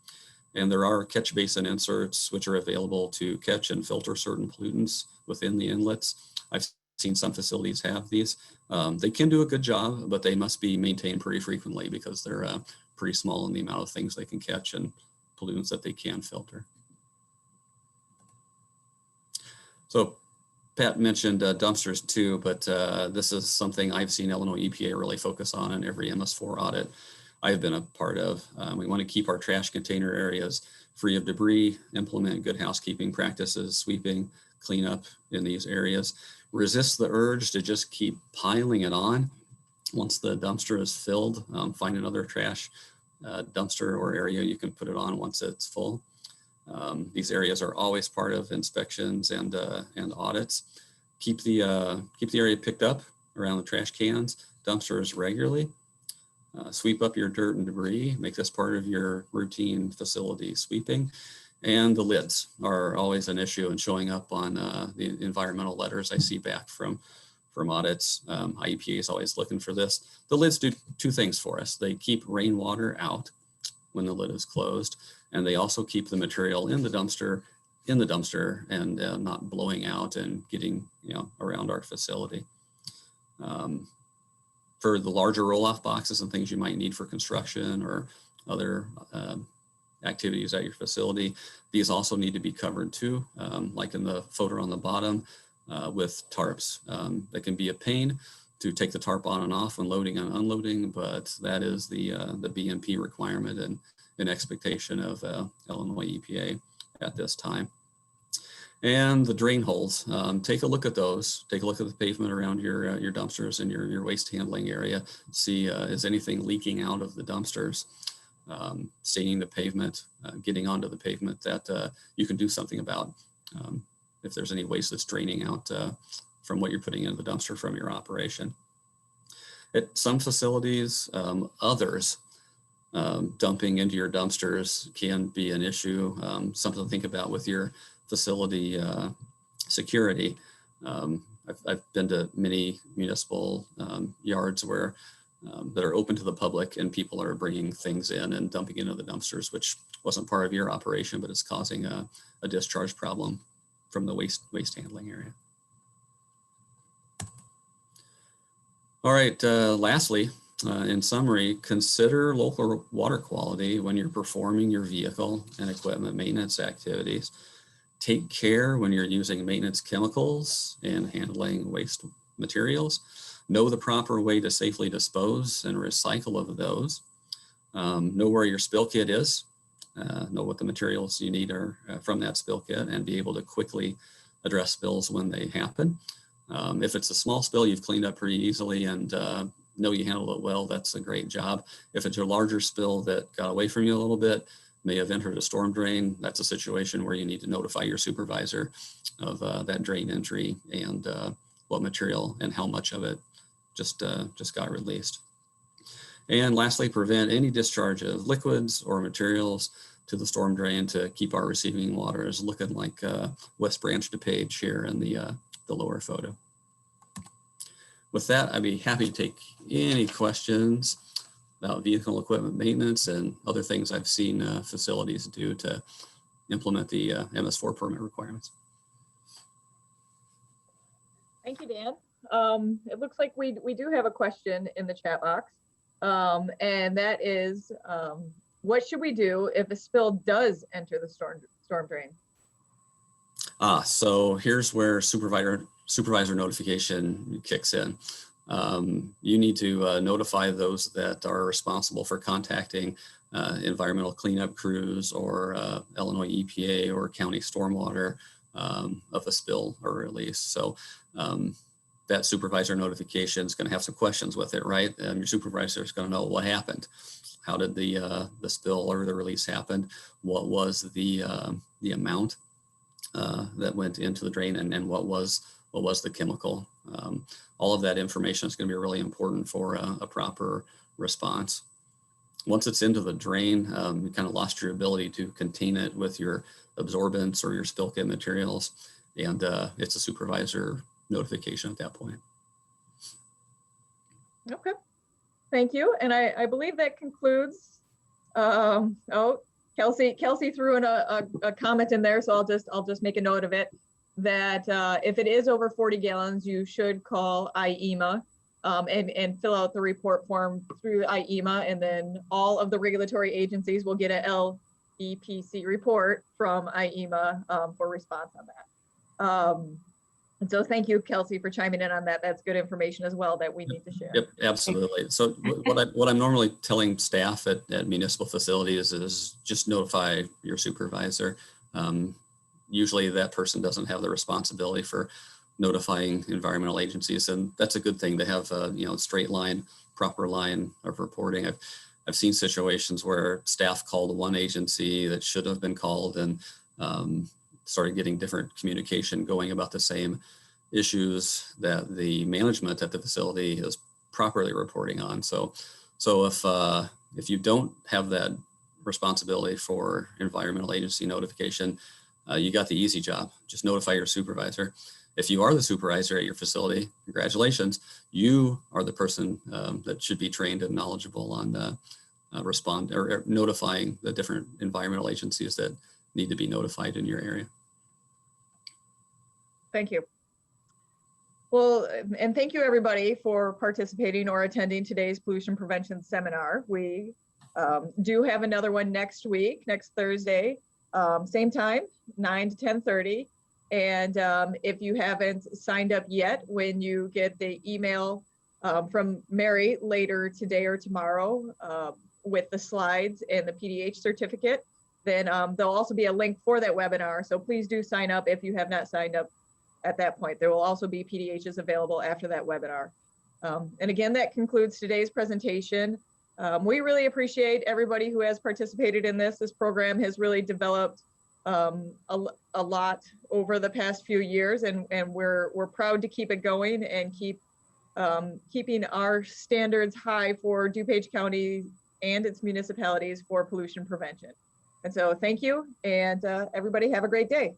And there are catch basin inserts which are available to catch and filter certain pollutants within the inlets. I've seen some facilities have these. They can do a good job, but they must be maintained pretty frequently because they're pretty small in the amount of things they can catch and pollutants that they can filter. So Pat mentioned dumpsters too, but this is something I've seen Illinois EPA really focus on in every MS4 audit I've been a part of. We want to keep our trash container areas free of debris, implement good housekeeping practices, sweeping, cleanup in these areas. Resist the urge to just keep piling it on. Once the dumpster is filled, find another trash dumpster or area you can put it on once it's full. These areas are always part of inspections and audits. Keep the area picked up around the trash cans, dumpsters regularly. Sweep up your dirt and debris. Make this part of your routine facility sweeping. And the lids are always an issue and showing up on the environmental letters I see back from audits. IEPA is always looking for this. The lids do two things for us. They keep rainwater out when the lid is closed, and they also keep the material in the dumpster and not blowing out and getting around our facility. For the larger roll-off boxes and things you might need for construction or other activities at your facility, these also need to be covered too, like in the photo on the bottom with tarps. That can be a pain to take the tarp on and off when loading and unloading, but that is the BMP requirement and an expectation of Illinois EPA at this time. And the drain holes, take a look at those. Take a look at the pavement around your dumpsters and your waste handling area. See, is anything leaking out of the dumpsters? Staining the pavement, getting onto the pavement that you can do something about. If there's any waste that's draining out from what you're putting into the dumpster from your operation. At some facilities, others, dumping into your dumpsters can be an issue. Something to think about with your facility security. I've been to many municipal yards where that are open to the public and people are bringing things in and dumping into the dumpsters, which wasn't part of your operation, but it's causing a discharge problem from the waste handling area. All right, lastly, in summary, consider local water quality when you're performing your vehicle and equipment maintenance activities. Take care when you're using maintenance chemicals and handling waste materials. Know the proper way to safely dispose and recycle of those. Know where your spill kit is. Know what the materials you need are from that spill kit and be able to quickly address spills when they happen. If it's a small spill, you've cleaned up pretty easily and know you handled it well, that's a great job. If it's a larger spill that got away from you a little bit, may have entered a storm drain, that's a situation where you need to notify your supervisor of that drain entry and what material and how much of it just got released. And lastly, prevent any discharge of liquids or materials to the storm drain to keep our receiving waters looking like West Branch DuPage here in the lower photo. With that, I'd be happy to take any questions about vehicle equipment maintenance and other things I've seen facilities do to implement the MS4 permit requirements.
Thank you, Dan. It looks like we do have a question in the chat box. And that is, what should we do if a spill does enter the storm drain?
So here's where supervisor notification kicks in. You need to notify those that are responsible for contacting environmental cleanup crews or Illinois EPA or county stormwater of a spill or release. So that supervisor notification is going to have some questions with it, right? Your supervisor is going to know what happened. How did the spill or the release happen? What was the amount that went into the drain, and what was the chemical? All of that information is going to be really important for a proper response. Once it's into the drain, you kind of lost your ability to contain it with your absorbents or your spill kit materials, and it's a supervisor notification at that point.
Okay, thank you. And I believe that concludes. Kelsey threw in a comment in there, so I'll just make a note of it. That if it is over 40 gallons, you should call IEMA and fill out the report form through IEMA, and then all of the regulatory agencies will get a LEPC report from IEMA for response on that. And so thank you, Kelsey, for chiming in on that. That's good information as well that we need to share.
Yep, absolutely. So what I'm normally telling staff at municipal facilities is just notify your supervisor. Usually that person doesn't have the responsibility for notifying environmental agencies, and that's a good thing to have a straight line, proper line of reporting. I've seen situations where staff called one agency that should have been called and started getting different communication going about the same issues that the management at the facility is properly reporting on. So if you don't have that responsibility for environmental agency notification, you got the easy job. Just notify your supervisor. If you are the supervisor at your facility, congratulations. You are the person that should be trained and knowledgeable on respond or notifying the different environmental agencies that need to be notified in your area.
Thank you. Well, and thank you everybody for participating or attending today's pollution prevention seminar. We do have another one next week, next Thursday, same time, 9 to 10:30. And if you haven't signed up yet, when you get the email from Mary later today or tomorrow with the slides and the PDH certificate, then there'll also be a link for that webinar. So please do sign up if you have not signed up at that point. There will also be PDHs available after that webinar. And again, that concludes today's presentation. We really appreciate everybody who has participated in this. This program has really developed a lot over the past few years, and we're proud to keep it going and keeping our standards high for DuPage County and its municipalities for pollution prevention. And so thank you, and everybody have a great day.